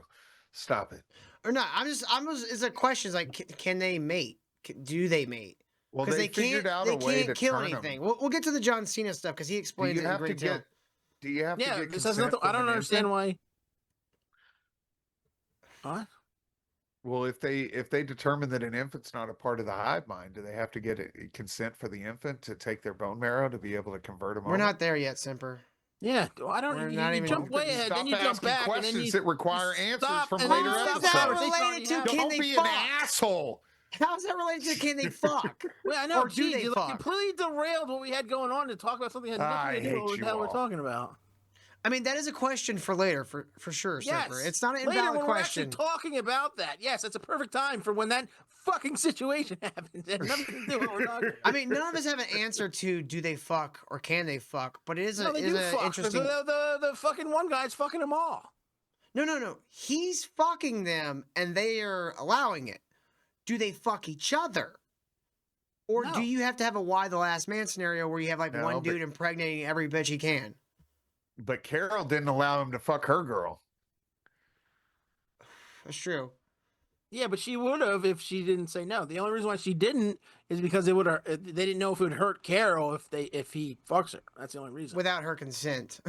Stop it. Or not? It's a question. It's like, can they mate? Do they mate? Well, Because they figured out a way to kill turn 'em. anything. We'll get to the John Cena stuff because he Do explains you it in have to great detail. get? Do you have Yeah, to get this has consent? nothing. I from don't an understand infant? why. What? Well, if they determine that an infant's not a part of the hive mind, do they have to get consent for the infant to take their bone marrow to be able to convert them? We're not there yet, Simper. Yeah, I don't. We're You, not you even- jump way ahead, Stop then you jump asking back, and then questions you that require answers stop, from and later then you stop episodes. the How conversation related already to happened. can Don't they be fuck? an asshole. How's that related to can they fuck? Wait, I know. Or do geez, they you fuck? completely derailed what we had going on to talk about something that I had nothing to do hate with what you the hell we're all. talking about. I mean, that is a question for later, for sure, Yes, Simper. It's not an later invalid when question. we're actually talking about that. Yes, it's a perfect time for when that fucking situation happens. It had nothing to do with what we're talking about. I mean, none of us have an answer to do they fuck or can they fuck, but it is No, a they is do an fuck. interesting. The fucking one guy's fucking them all. No. He's fucking them, and they are allowing it. Do they fuck each other? Or No. do you have to have a why the last man scenario where you have like No, one but- dude impregnating every bitch he can? But Carol didn't allow him to fuck her girl. That's true. Yeah, but she would have if she didn't say no. The only reason why she didn't is because it would have. They didn't know if it would hurt Carol if he fucks her. That's the only reason. Without her consent.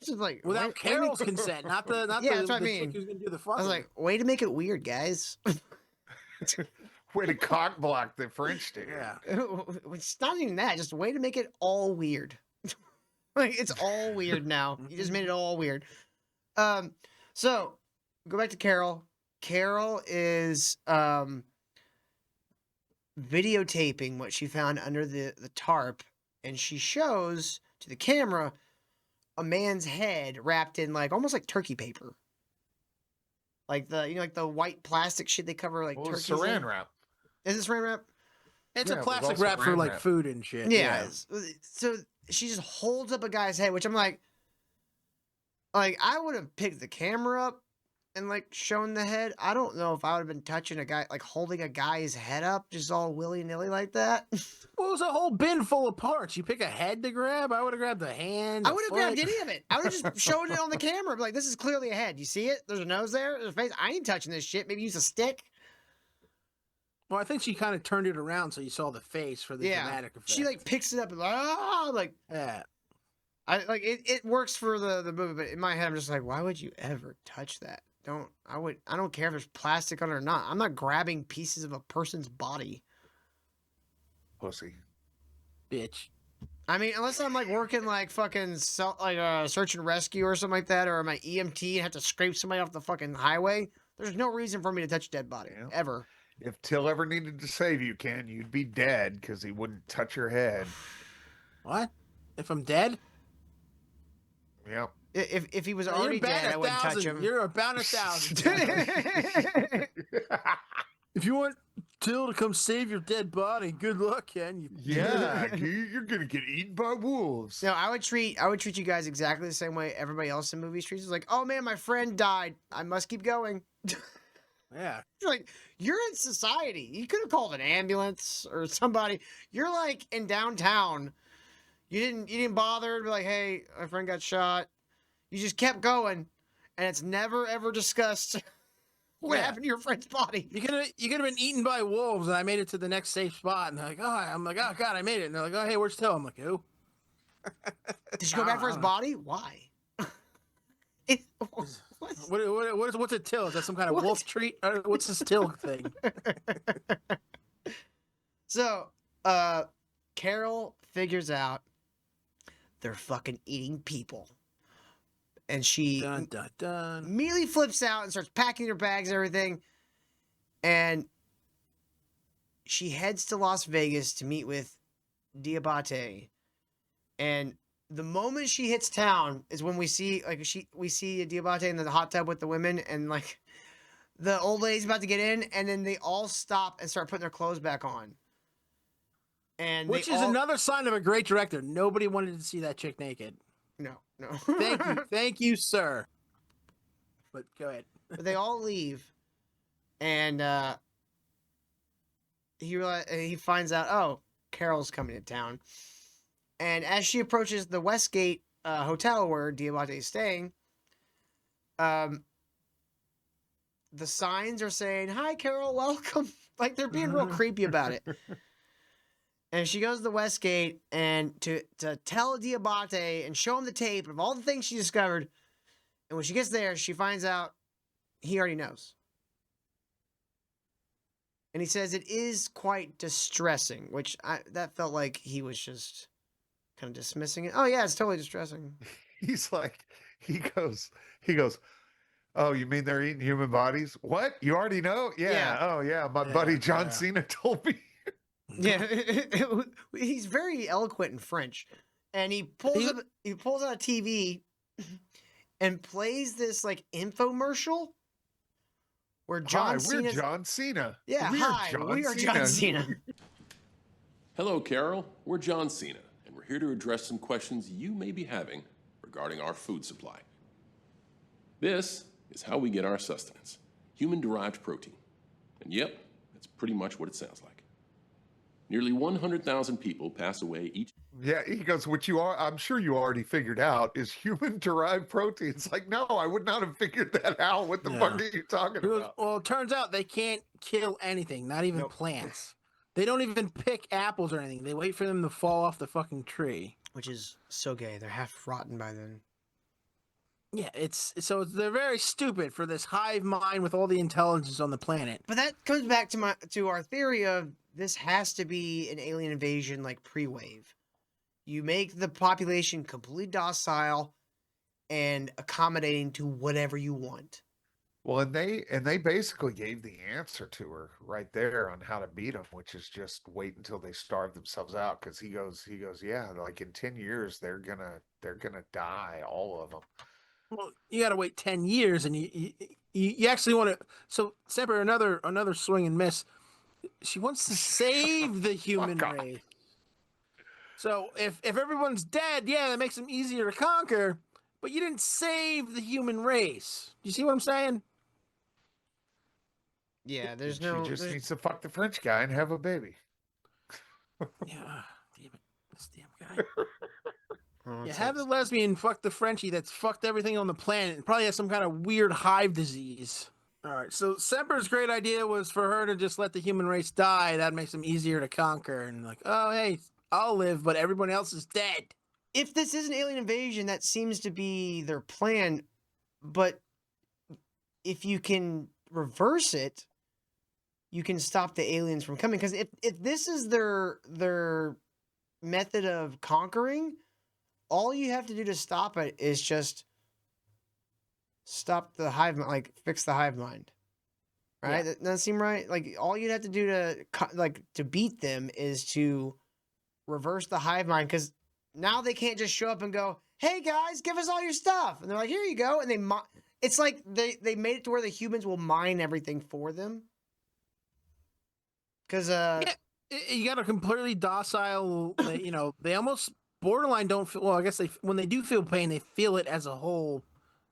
It's just like Without wait- Carol's consent, not Yeah, the that's what I the mean. chick who's gonna do the fucking. I was like, way to make it weird, guys. Way to cock block the French dude. yeah. It's not even that. Just a way to make it all weird. Like it's all weird now. You just made it all weird. So go back to Carol. Carol is videotaping what she found under the tarp, and she shows to the camera a man's head wrapped in like almost like turkey paper. Like like the white plastic shit they cover like turkeys Saran in. wrap. Is this saran wrap? It's Yeah, a it was plastic also wrap for Saran like wrap. food and shit. Yeah. So she just holds up a guy's head, which I'm like I would have picked the camera up and like shown the head. I don't know if I would have been touching a guy, like holding a guy's head up just all willy nilly like that. Well, it was a whole bin full of parts. You pick a head to grab. I would have grabbed the hand. I would have grabbed any of it. I would have just shown it on the camera. Be like, this is clearly a head. You see it? There's a nose there. There's a face. I ain't touching this shit. Maybe use a stick. Well, I think she kind of turned it around so you saw the face for the dramatic effect. She like picks it up and yeah. I like it works for the movie, but in my head I'm just like, why would you ever touch that? I don't care if there's plastic on it or not. I'm not grabbing pieces of a person's body. Pussy. Bitch. I mean, unless I'm like working like fucking search and rescue or something like that, or my EMT and have to scrape somebody off the fucking highway. There's no reason for me to touch a dead body ever. If Till ever needed to save you, Ken, you'd be dead because he wouldn't touch your head. What? If I'm dead? Yep. If he was already dead, I wouldn't touch him. You're about 1,000. If you want Till to come save your dead body, good luck, Ken. Yeah, you're gonna get eaten by wolves. No, I would treat you guys exactly the same way everybody else in movies treats. It's like, oh man, my friend died. I must keep going. Yeah. Like, you're in society. You could have called an ambulance or somebody. You're like in downtown. You didn't bother to be like, hey, my friend got shot. You just kept going, and it's never ever discussed what happened to your friend's body. You could have been eaten by wolves, and I made it to the next safe spot, and they're like, I'm like, oh god, I made it. And they're like, oh hey, where's Till? I'm like, who? Did you go back for his body? Why? What's a Till? Is that some kind of wolf treat? Or what's this Till thing? So, Carol figures out they're fucking eating people. And she Dun, dun, dun. immediately flips out and starts packing her bags and everything. And she heads to Las Vegas to meet with Diabate. And the moment she hits town is when we see Diabate in the hot tub with the women, and like the old lady's about to get in, and then they all stop and start putting their clothes back on. And Which is another sign of a great director. Nobody wanted to see that chick naked. No. Thank you, sir. But go ahead. But they all leave, and he finds out, oh, Carol's coming to town. And as she approaches the Westgate hotel where Diabate is staying, the signs are saying, "Hi, Carol, welcome." Like they're being real creepy about it. And she goes to the Westgate and to tell Diabate and show him the tape of all the things she discovered. And when she gets there, she finds out he already knows. And he says it is quite distressing, which that felt like he was just kind of dismissing it. Oh yeah, it's totally distressing. He's like, he goes, oh, you mean they're eating human bodies? What? You already know? Yeah. Oh yeah, my buddy John Cena told me. Yeah, he's very eloquent in French, and he pulls out a TV and plays this like infomercial where John Cena. We're John Cena. Yeah, we are John Cena. Hello, Carol. We're John Cena, and we're here to address some questions you may be having regarding our food supply. This is how we get our sustenance: human-derived protein. And yep, that's pretty much what it sounds like. Nearly 100,000 people pass away each. Yeah, he goes, I'm sure you already figured out, is human-derived protein. It's like, no, I would not have figured that out. What the fuck are you talking about? Well, it turns out they can't kill anything, not even plants. They don't even pick apples or anything. They wait for them to fall off the fucking tree. Which is so gay. They're half rotten by then. Yeah, they're very stupid for this hive mind with all the intelligence on the planet. But that comes back to our theory of this has to be an alien invasion like pre-wave. You make the population completely docile, and accommodating to whatever you want. Well, and they basically gave the answer to her right there on how to beat them, which is just wait until they starve themselves out. Because he goes, yeah, like in 10 years they're gonna die, all of them. Well, you got to wait 10 years, and you actually want to. So, Semper, another swing and miss. She wants to save the human race. So if everyone's dead, yeah, that makes them easier to conquer. But you didn't save the human race. You see what I'm saying? Yeah, She just needs to fuck the French guy and have a baby. Yeah, damn it, this damn guy. Oh, Yeah, have the lesbian fuck the Frenchie that's fucked everything on the planet and probably has some kind of weird hive disease. All right, so Semper's great idea was for her to just let the human race die. That makes them easier to conquer. And like, oh, hey, I'll live, but everyone else is dead. If this is an alien invasion, that seems to be their plan. But if you can reverse it, you can stop the aliens from coming. Because if this is their method of conquering, all you have to do to stop it is just stop the hive, like fix the hive mind, right? Yeah. That doesn't seem right. Like all you'd have to do to beat them is to reverse the hive mind, because now they can't just show up and go, "Hey guys, give us all your stuff," and they're like, "Here you go," and it's like they made it to where the humans will mine everything for them. Because you got a completely docile, they almost borderline don't feel, well, I guess when they do feel pain, they feel it as a whole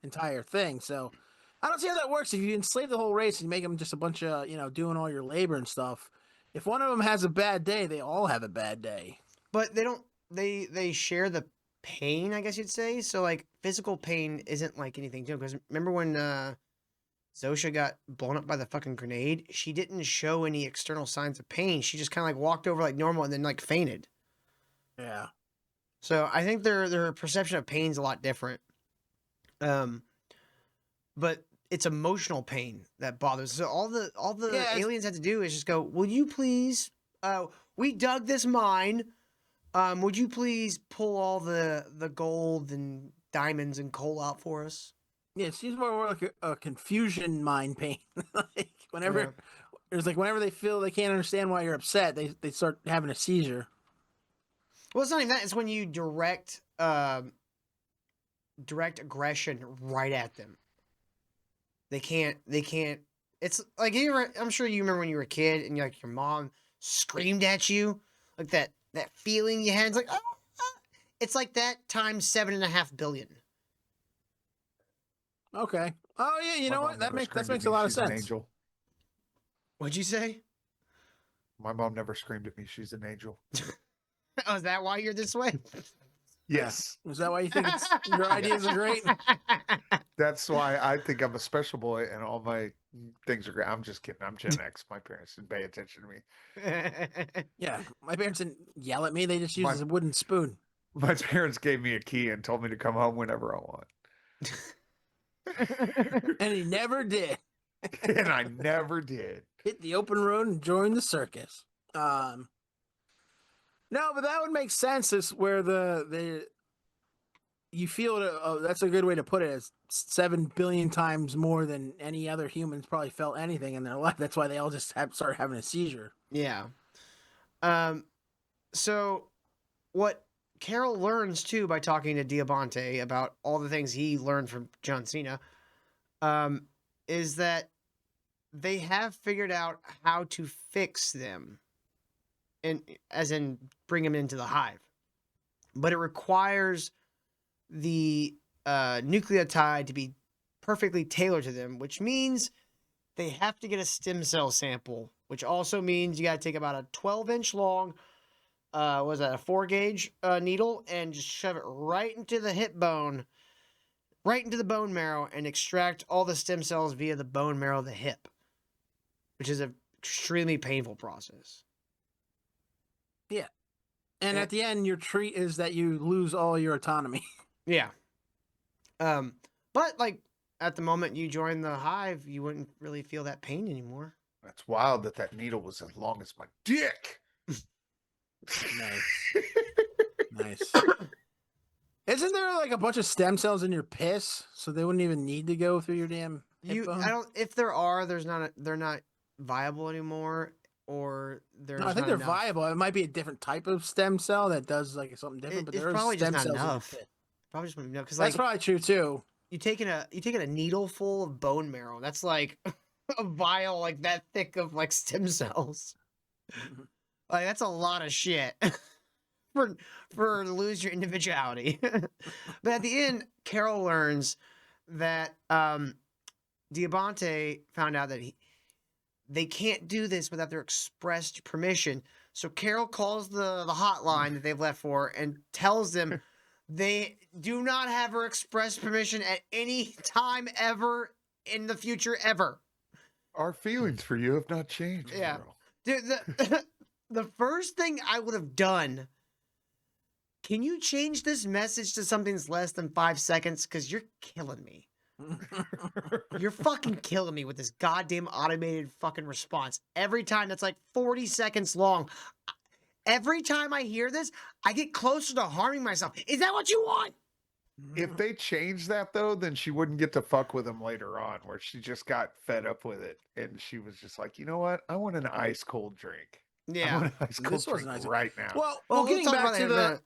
entire thing. So I don't see how that works. If you enslave the whole race and you make them just a bunch of, doing all your labor and stuff, if one of them has a bad day, they all have a bad day. But they don't, they share the pain, I guess you'd say. So like physical pain isn't like anything to them. Because remember when Zosha got blown up by the fucking grenade? She didn't show any external signs of pain. She just kind of like walked over like normal and then like fainted. Yeah. So I think their perception of pain is a lot different. But it's emotional pain that bothers. So all the aliens had to do is just go, "Will you please? We dug this mine. Would you please pull all the gold and diamonds and coal out for us?" Yeah, it seems more like a confusion mind pain. Like whenever whenever they feel they can't understand why you're upset, they start having a seizure. Well, it's not even that. It's when you direct aggression right at them. They can't. It's like I'm sure you remember when you were a kid and your mom screamed at you, like that feeling you had. It's like, it's like that times 7.5 billion. Okay. Oh yeah, you know what? That makes a lot of She's an sense. angel. What'd you say? My mom never screamed at me. She's an angel. Oh, is that why you're this way? Yes. Is that why you think your ideas are great? That's why I think I'm a special boy and all my things are great. I'm just kidding. I'm Gen X. My parents didn't pay attention to me. Yeah, my parents didn't yell at me. They just used a wooden spoon. My parents gave me a key and told me to come home whenever I want. And he never did. And I never did. Hit the open road and join the circus. No, but that would make sense. Is where you feel it. That's a good way to put it. It's 7 billion times more than any other humans probably felt anything in their life. That's why they all just start having a seizure. Yeah. So what Carol learns too by talking to Diabante about all the things he learned from John Cena, is that they have figured out how to fix them, and as in bring them into the hive, but it requires the nucleotide to be perfectly tailored to them, which means they have to get a stem cell sample, which also means you got to take about a 12-inch long, was that a 4-gauge needle, and just shove it right into the hip bone, right into the bone marrow, and extract all the stem cells via the bone marrow of the hip, which is an extremely painful process. Yeah. And at the end, your treat is that you lose all your autonomy. Yeah. But like at the moment you join the hive, you wouldn't really feel that pain anymore. That's wild that needle was as long as my dick. Nice. Nice. Isn't there like a bunch of stem cells in your piss, so they wouldn't even need to go through your damn hip bone? I don't. If there are, they're not viable anymore, or there's. No, I think not they're enough. viable. It might be a different type of stem cell that does like something different, but It's there are probably just stem not cells in your enough. piss. Probably just enough because That's probably true too. you taking a needle full of bone marrow. That's like a vial like that thick of like stem cells. Like that's a lot of shit for lose your individuality. But at the end, Carol learns that Diabante found out that they can't do this without their expressed permission. So Carol calls the hotline that they've left for and tells them they do not have her express permission at any time ever in the future ever. Our feelings for you have not changed. Yeah. Carol. Dude, the first thing I would have done, can you change this message to something that's less than 5 seconds? Because you're killing me. You're fucking killing me with this goddamn automated fucking response. Every time that's like 40 seconds long. Every time I hear this, I get closer to harming myself. Is that what you want? If they changed that though, then she wouldn't get to fuck with him later on, where she just got fed up with it, and she was just like, you know what? I want an ice cold drink. I Yeah. want an ice cold This was drink nice. right now. Well, Well, we'll getting talk back about that to in a minute.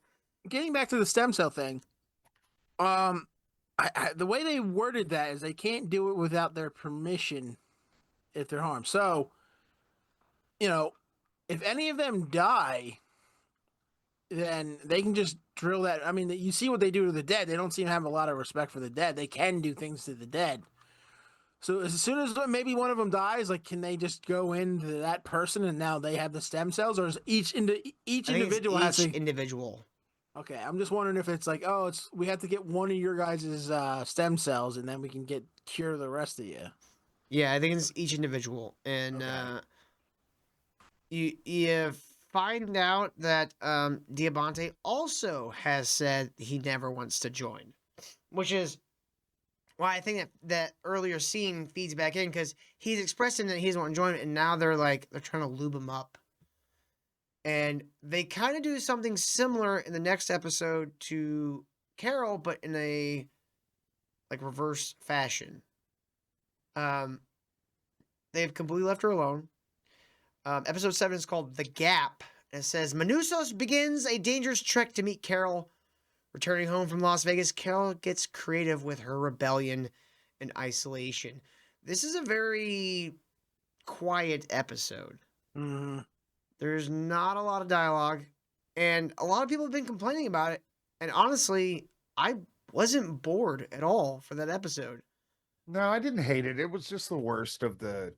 getting back to the stem cell thing, the way they worded that is they can't do it without their permission if they're harmed. So, you know, if any of them die, then they can just drill that. I mean, you see what they do to the dead. They don't seem to have a lot of respect for the dead. They can do things to the dead. So as soon as maybe one of them dies, like, can they just go into that person and now they have the stem cells, or is each I think individual it's has to? individual. Okay, I'm just wondering if it's like, oh, we have to get one of your guys' stem cells, and then we can cure the rest of you. Yeah, I think it's each individual, and you find out that Diabante also has said he never wants to join, which is why I think that earlier scene feeds back in, because he's expressing that he doesn't want to join, and now they're trying to lube him up. And they kind of do something similar in the next episode to Carol, but in a reverse fashion. They've completely left her alone. Episode 7 is called The Gap. And it says, Manusos begins a dangerous trek to meet Carol. Returning home from Las Vegas, Carol gets creative with her rebellion and isolation. This is a very quiet episode. Mm-hmm. There's not a lot of dialogue, and a lot of people have been complaining about it. And honestly, I wasn't bored at all for that episode. No, I didn't hate it. It was just the worst of the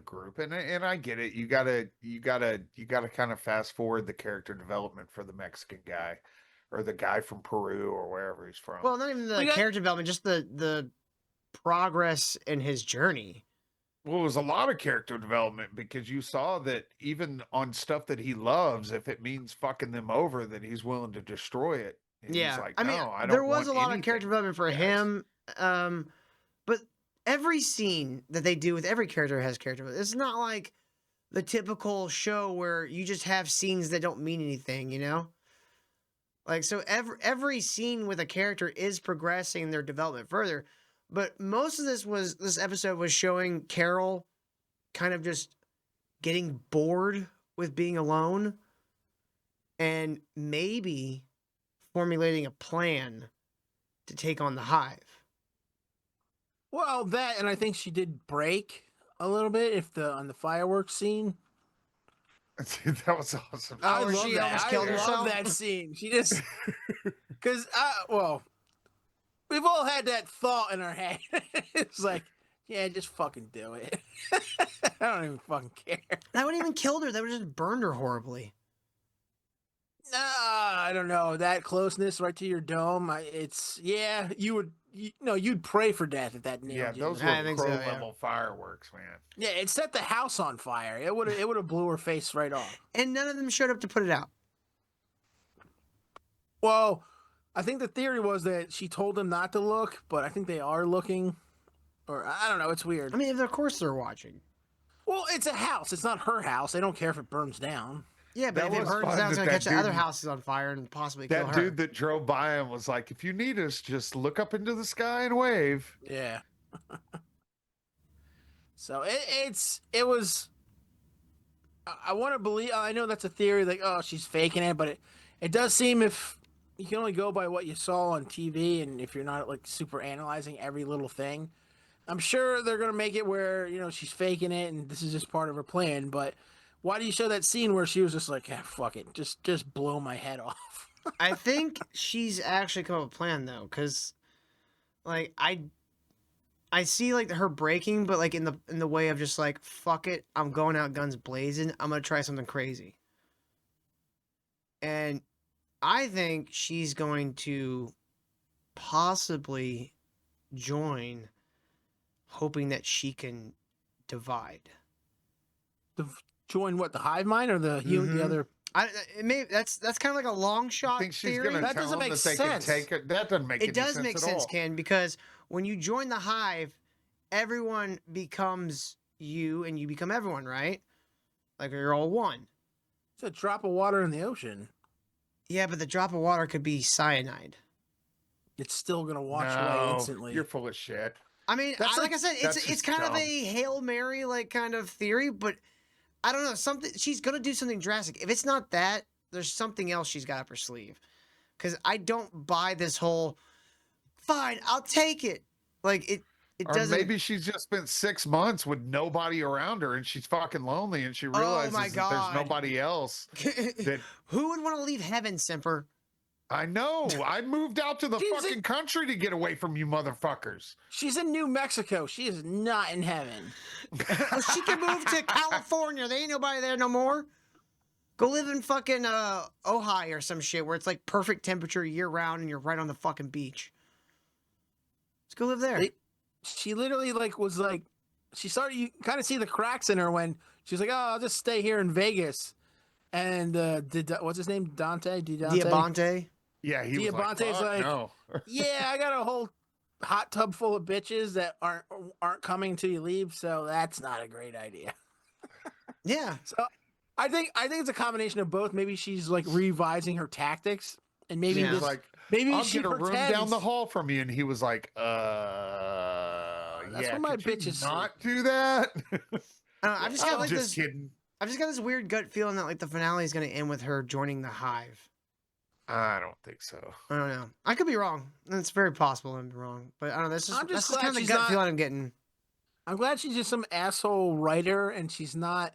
group, and I get it. You gotta kind of fast forward the character development for the Mexican guy, or the guy from Peru or wherever he's from. Well, not even the character development, just the progress in his journey. Well, it was a lot of character development, because you saw that even on stuff that he loves, if it means fucking them over, that he's willing to destroy it. And Yeah, he's like, I mean, no, I don't there was want a lot of anything, character development for guys." him, but every scene that they do with every character has character development. It's not like the typical show where you just have scenes that don't mean anything, you know? Like, so every scene with a character is progressing their development further. But most of this episode was showing Carol kind of just getting bored with being alone and maybe formulating a plan to take on the Hive. Well, that, and I think she did break a little bit on the fireworks scene. Dude, that was awesome. Oh, I where love she that. almost I killed love herself? that scene. She just, because we've all had that thought in our head. It's like, yeah, just fucking do it. I don't even fucking care. That wouldn't even killed her. That would just burned her horribly. Nah, I don't know. That closeness right to your dome. You'd pray for death if that nailed Yeah, you. those I were think pro so, yeah. level fireworks, man. Yeah, it set the house on fire. It would have blew her face right off. And none of them showed up to put it out. Well, I think the theory was that she told them not to look, but I think they are looking. Or I don't know. It's weird. I mean, of course they're watching. Well, it's a house. It's not her house. They don't care if it burns down. Yeah, but That if it was burns fun down, it's that gonna that catch the other dude- houses on fire and possibly kill That her. dude that drove by him was like, if you need us, just look up into the sky and wave. Yeah. So it was. I want to believe. I know that's a theory, like, oh, she's faking it, but it does seem, if you can only go by what you saw on TV, and if you're not like super analyzing every little thing, I'm sure they're gonna make it where, you know, she's faking it and this is just part of her plan. But why do you show that scene where she was just like, fuck it, just blow my head off? I think she's actually come up with a plan though, because like I see like her breaking, but like in the way of just like, fuck it, I'm going out guns blazing. I'm gonna try something crazy. And I think she's going to possibly join, hoping that she can divide. Join what, the hive mind or the Mhm. the other? It may that's kind of like a long I shot think she's theory. going to That tell doesn't them make that they sense. can take it. That doesn't make It any does sense make at sense, all. Ken, because when you join the hive, everyone becomes you and you become everyone, right? Like you're all one. It's a drop of water in the ocean. Yeah, but the drop of water could be cyanide. It's still gonna wash away No, instantly. you're full of shit. I mean, That's like I said, that's it's just kind of dumb. a Hail Mary like kind of theory, but I don't know, something she's gonna do something drastic. If it's not that, there's something else she's got up her sleeve. Because I don't buy this whole fine, I'll take it. Like it Or doesn't. maybe she's just spent 6 months with nobody around her and she's fucking lonely and she realizes my that God. there's nobody else. that Who would want to leave heaven, Simper? I know. I moved out to the She's fucking country to get away from you motherfuckers. She's in New Mexico. She is not in heaven. She can move to California. There ain't nobody there no more. Go live in fucking Ohio or some shit where it's like perfect temperature year round and you're right on the fucking beach. Let's go live there. She literally was like, she started, you kind of see the cracks in her when she's like, oh, I'll just stay here in Vegas. And what's his name? Diabante. Yeah, he was like, Diabante's "Fuck like, no." yeah, I got a whole hot tub full of bitches that aren't coming till you leave, so that's not a great idea. Yeah. So I think it's a combination of both. Maybe she's like revising her tactics, and maybe Yeah. He was this, like, maybe I'll she get a room pretends down the hall from you. And he was like, That's yeah, where my could you bitches not do that? I've just got I'm like just this. kidding. I've just got this weird gut feeling that like the finale is going to end with her joining the hive. I don't think so. I don't know. I could be wrong. It's very possible I'm wrong, but I don't know. That's I'm just just kind glad of the she's gut not- feeling I'm getting. I'm glad she's just some asshole writer and she's not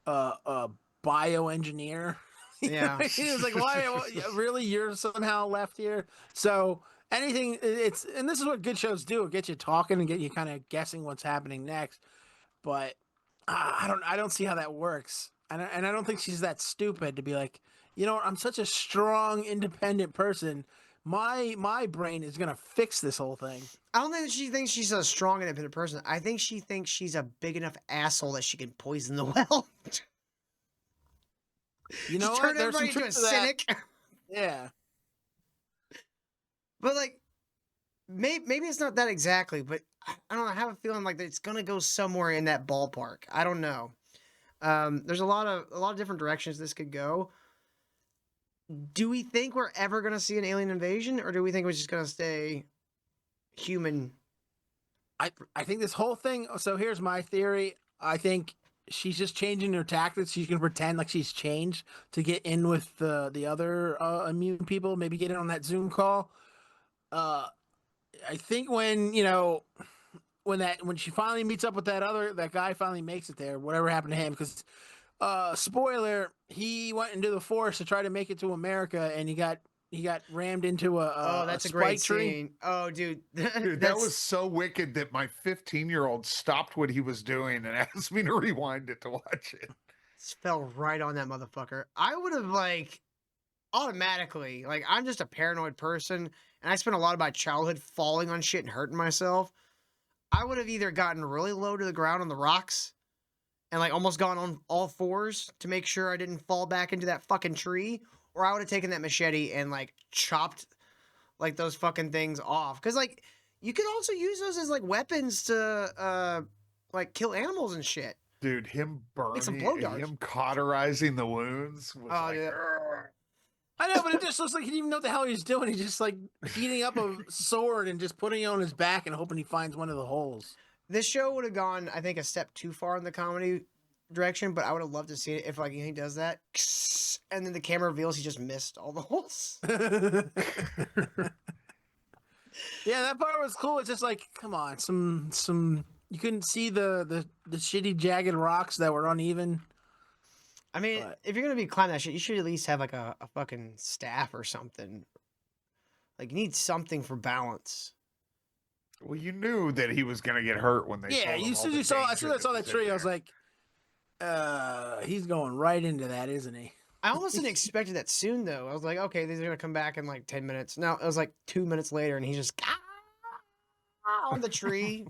a bioengineer. Yeah. He was like, why really you're somehow left here? So anything, and this is what good shows do. It gets you talking and get you kind of guessing what's happening next. But I don't see how that works. And I don't think she's that stupid to be like, you know what, I'm such a strong, independent person. My brain is gonna fix this whole thing. I don't think she thinks she's a strong, independent person. I think she thinks she's a big enough asshole that she can poison the well. You know Just what? turn There's some everybody into a truth to that. cynic. Yeah. But like, maybe it's not that exactly. But I don't know. I have a feeling like it's gonna go somewhere in that ballpark. I don't know. There's a lot of different directions this could go. Do we think we're ever gonna see an alien invasion, or do we think we're just gonna stay human? I think this whole thing. So here's my theory. I think she's just changing her tactics. She's gonna pretend like she's changed to get in with the other immune people. Maybe get in on that Zoom call. I think when when she finally meets up with that guy finally makes it there. Whatever happened to him? Because spoiler, he went into the forest to try to make it to America, and he got rammed into That's a spike great tree. scene. Oh, dude, Dude, that was so wicked that my 15-year-old stopped what he was doing and asked me to rewind it to watch it. fell right on that motherfucker. I would have like automatically, like, I'm just a paranoid person, and I spent a lot of my childhood falling on shit and hurting myself. I would have either gotten really low to the ground on the rocks and like almost gone on all fours to make sure I didn't fall back into that fucking tree, or I would have taken that machete and like chopped like those fucking things off. Cause like you could also use those as like weapons to like kill animals and shit. Dude, him Make some burning, blowjobs. him cauterizing the wounds was Oh, like, yeah. "Urgh." I know, but it just looks like he didn't even know what the hell he was doing. He's just like heating up a sword and just putting it on his back and hoping he finds one of the holes. This show would have gone, I think, a step too far in the comedy direction, but I would have loved to see it if like he does that, and then the camera reveals he just missed all the holes. Yeah, that part was cool. It's just like, come on, some. You couldn't see the shitty jagged rocks that were uneven. I mean, But- if you're gonna be climbing that shit, you should at least have like a fucking staff or something. Like you need something for balance. Well, you knew that he was going to get hurt when they Yeah, told him you all soon the as I danger saw that was in tree, I was there. like, he's going right into that, isn't he? I almost didn't expect it that soon though. I was like, okay, these are gonna come back in like 10 minutes. No, it was like 2 minutes later, and he's just on the tree.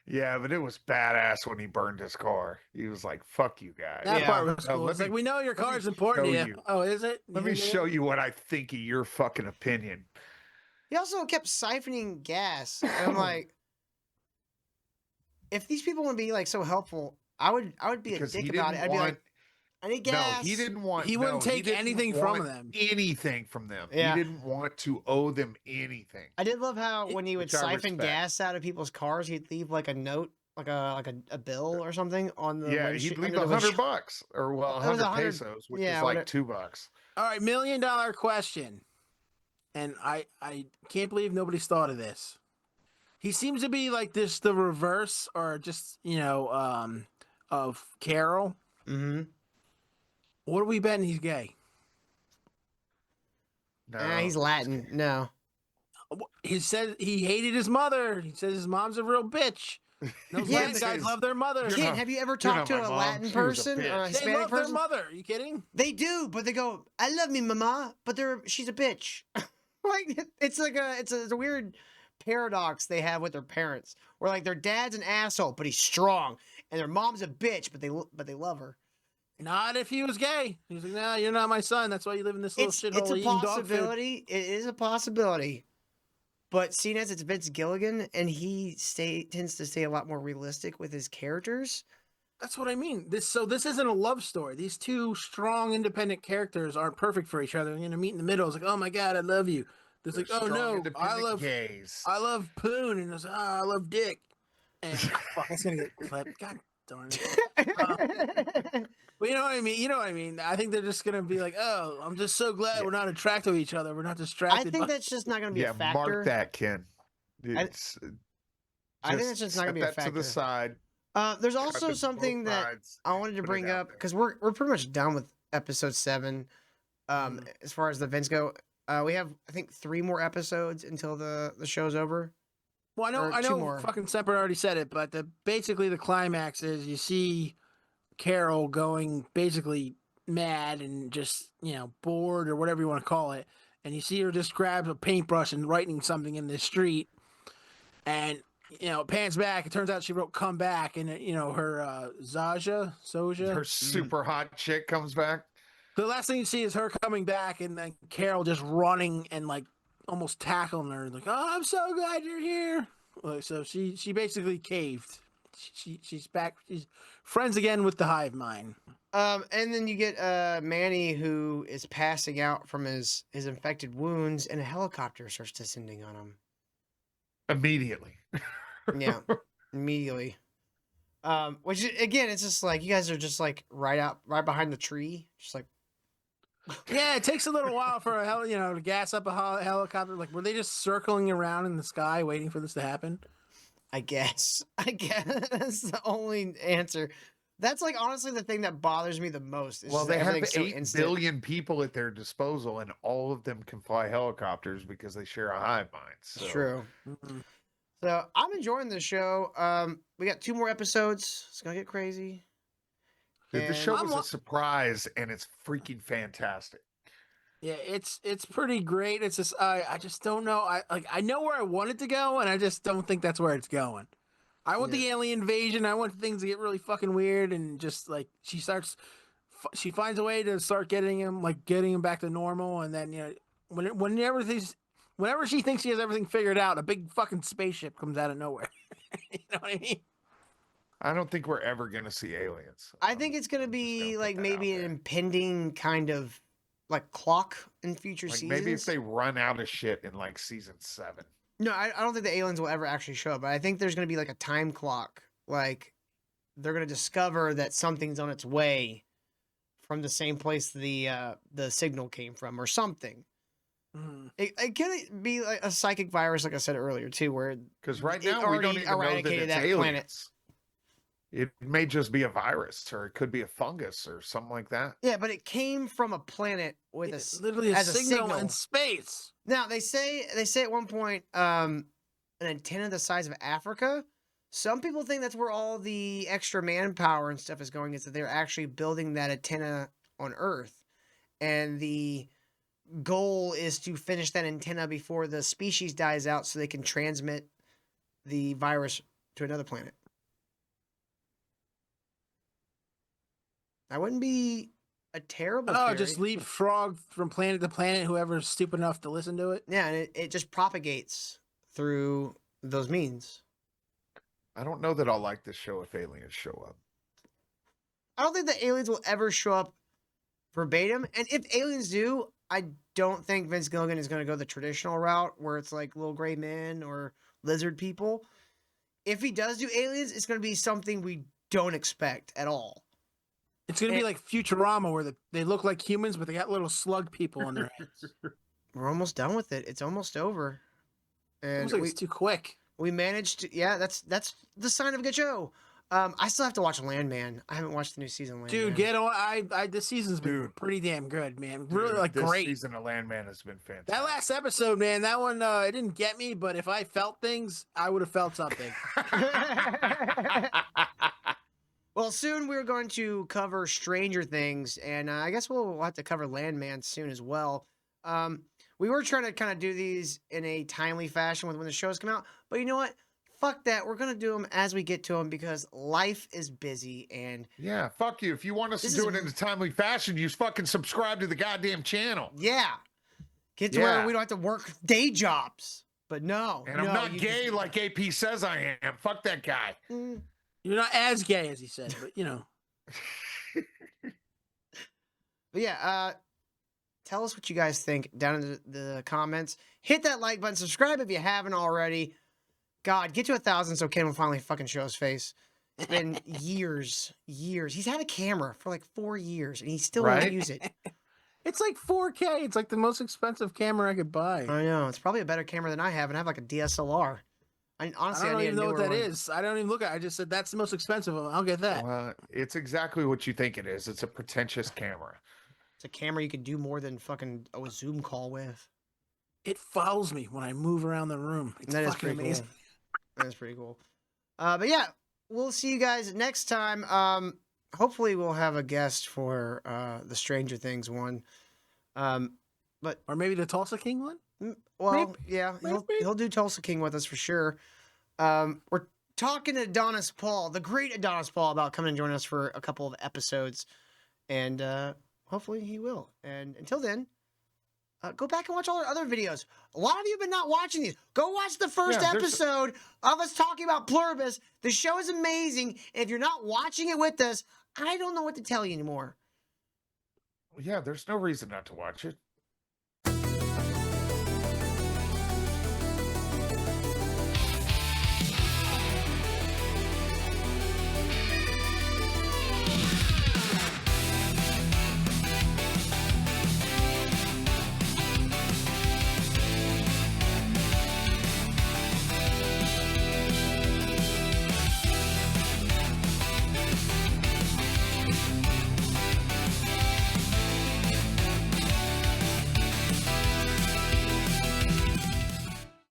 Yeah, but it was badass when he burned his car. He was like, "Fuck you guys." That Yeah. part was Now, cool. let It's me- like, we know your let me car's important to show you. you. Oh, is it? Let me show you what I think of your fucking opinion. He also kept siphoning gas. And I'm like, if these people want to be like so helpful, I would be Because a he dick about it. didn't I'd be want. like, I need No, gas. he didn't want. He wouldn't no, take didn't anything from want them. Anything from them. Yeah. He didn't want to owe them anything. I did love how when he would Which I siphon respect. gas out of people's cars, he'd leave like a note, like a bill or something on the Yeah, windshield- he'd leave under the windshield. $100 or well, It was 100 100 pesos, which yeah, is like whatever. $2. All right, $1 million question. And I can't believe nobody's thought of this. He seems to be like this, the reverse, or just, of Carol. Mm-hmm. What are we betting he's gay? No, He's Latin. No. He said he hated his mother. He says his mom's a real bitch. Those Yeah, Latin but- guys love their mother. You're Kid, not- have you ever you're talked not to my a mom. Latin She was a person or a bitch. They Hispanic love their person? mother. Are you kidding? They do, but they go, "I love me, mama," but she's a bitch. Like it's a weird paradox they have with their parents, where like their dad's an asshole, but he's strong, and their mom's a bitch, but they love her. Not if he was gay. He's like, nah, you're not my son. That's why you live in this little shithole It's a eating dog food. possibility. It is a possibility. But seeing as it's Vince Gilligan and he tends to stay a lot more realistic with his characters. That's what I mean. This isn't a love story. These two strong, independent characters aren't perfect for each other. They're gonna meet in the middle. It's like, oh my god, I love you. There's like, They're oh strong, no, I independent love gays. I love Poon, and it's I love Dick. And fuck, it's gonna get clipped. God darn it. But you know what I mean. You know what I mean. I think they're just gonna be like, oh, I'm just so glad we're not attracted to each other. We're not distracted. I think by... that's just not going to be Yeah, a factor. mark that, Ken. I It's, think that's just not going to be a set that to factor. the side. There's cut also to both something that sides, I wanted to put it bring out up there. because we're pretty much done with episode 7. As far as the Vince go, we have I think 3 more episodes until the show's over. Well, Or I two know. more. Fucking Semper already said it, but basically the climax is you see Carol going basically mad and just bored or whatever you want to call it, and you see her just grab a paintbrush and writing something in the street, and it pans back. It turns out she wrote "come back," and her Soja. Her super hot chick comes back. The last thing you see is her coming back, and then Carol just running and like almost tackling her, like, "Oh, I'm so glad you're here." Like, so she basically caved. She's back. She's friends again with the hive mind. And then you get Manny, who is passing out from his infected wounds, and a helicopter starts descending on him. Immediately. Yeah, immediately. Which again, it's just like you guys are just like right behind the tree, just like. Yeah, it takes a little while for to gas up a helicopter. Like, were they just circling around in the sky waiting for this to happen? I guess that's the only answer. That's like honestly the thing that bothers me the most. Is Well, just they have everything's so 8 instant. billion people at their disposal, and all of them can fly helicopters because they share a hive mind. So. It's true. Mm-mm. So I'm enjoying the show. We got 2 more episodes. It's gonna get crazy. Dude, the And show I'm was wa- a surprise, and it's freaking fantastic. Yeah, it's pretty great. It's just I just don't know. I know where I want it to go, and I just don't think that's where it's going. I want the alien invasion. I want things to get really fucking weird, and just like she finds a way to start getting him back to normal, and then whenever she thinks she has everything figured out, a big fucking spaceship comes out of nowhere. You know what I mean? I don't think we're ever going to see aliens. I think it's gonna I'm just be put like that maybe out an there. impending kind of like clock in future Like seasons. maybe if they run out of shit in like season 7. No, I don't think the aliens will ever actually show up, but I think there's gonna be like a time clock. Like they're gonna discover that something's on its way from the same place the signal came from, or something. Mhm. It could be like a psychic virus, like I said earlier, too, where Because right it now we don't already even know that eradicated it's that aliens. planet. It may just be a virus, or it could be a fungus, or something like that. Yeah, but it came from a planet with It's literally a as signal in space. Now they say at one point an antenna the size of Africa. Some people think that's where all the extra manpower and stuff is going, is that they're actually building that antenna on Earth. And the goal is to finish that antenna before the species dies out so they can transmit the virus to another planet. That wouldn't be a terrible Oh, theory. just leapfrog from planet to planet, whoever's stupid enough to listen to it. Yeah, and it just propagates through those means. I don't know that I'll like this show if aliens show up. I don't think the aliens will ever show up verbatim. And if aliens do, I don't think Vince Gilligan is going to go the traditional route where it's like little gray men or lizard people. If he does do aliens, it's going to be something we don't expect at all. It's gonna be like Futurama, where they look like humans, but they got little slug people on their heads. We're almost done with it. It's almost over. And Almost like it's too quick. we managed to, yeah, that's the sign of a good show. I still have to watch Landman. I haven't watched the new season of Landman. Dude, get on. I this season's been pretty damn good, man. Really, like, this great. season of Landman has been fantastic. That last episode, man, that one, it didn't get me, but if I felt things, I would have felt something. Well, soon we're going to cover Stranger Things, and I guess we'll have to cover Landman soon as well. We were trying to kind of do these in a timely fashion when the shows come out, but you know what? Fuck that. We're going to do them as we get to them because life is busy, and Yeah, fuck you. If you want us to This do is- it in a timely fashion, you fucking subscribe to the goddamn channel. yeah, get to where we don't have to work day jobs. But no, And I'm no, not you gay just- like AP says I am. Fuck that guy. Mm. You're not as gay as he said, but you know. But yeah, tell us what you guys think down in the comments. Hit that like button. Subscribe if you haven't already. God, get to 1,000 so Ken will finally fucking show his face. It's been years. He's had a camera for like 4 years, and he still won't Right? use it. It's like 4K. It's like the most expensive camera I could buy. I know. It's probably a better camera than I have, and I have like a DSLR. Honestly, I don't need even a know what newer that one. is. I don't even look at it. I just said that's the most expensive one. I'll get that. Well, it's exactly what you think it is. It's a pretentious camera. It's a camera you can do more than fucking a Zoom call with. It follows me when I move around the room. It's That is fucking pretty amazing. cool. That's pretty cool. But yeah, we'll see you guys next time. Hopefully we'll have a guest for the Stranger Things one. Or maybe the Tulsa King one? Well, yeah, maybe. he'll do Tulsa King with us for sure. We're talking to Adonis Paul, the great Adonis Paul, about coming and joining us for a couple of episodes, and hopefully he will. And until then, go back and watch all our other videos. A lot of you have been not watching these. Go watch the first Yeah, there's- episode of us talking about Pluribus. The show is amazing. And if you're not watching it with us, I don't know what to tell you anymore. Yeah, there's no reason not to watch it.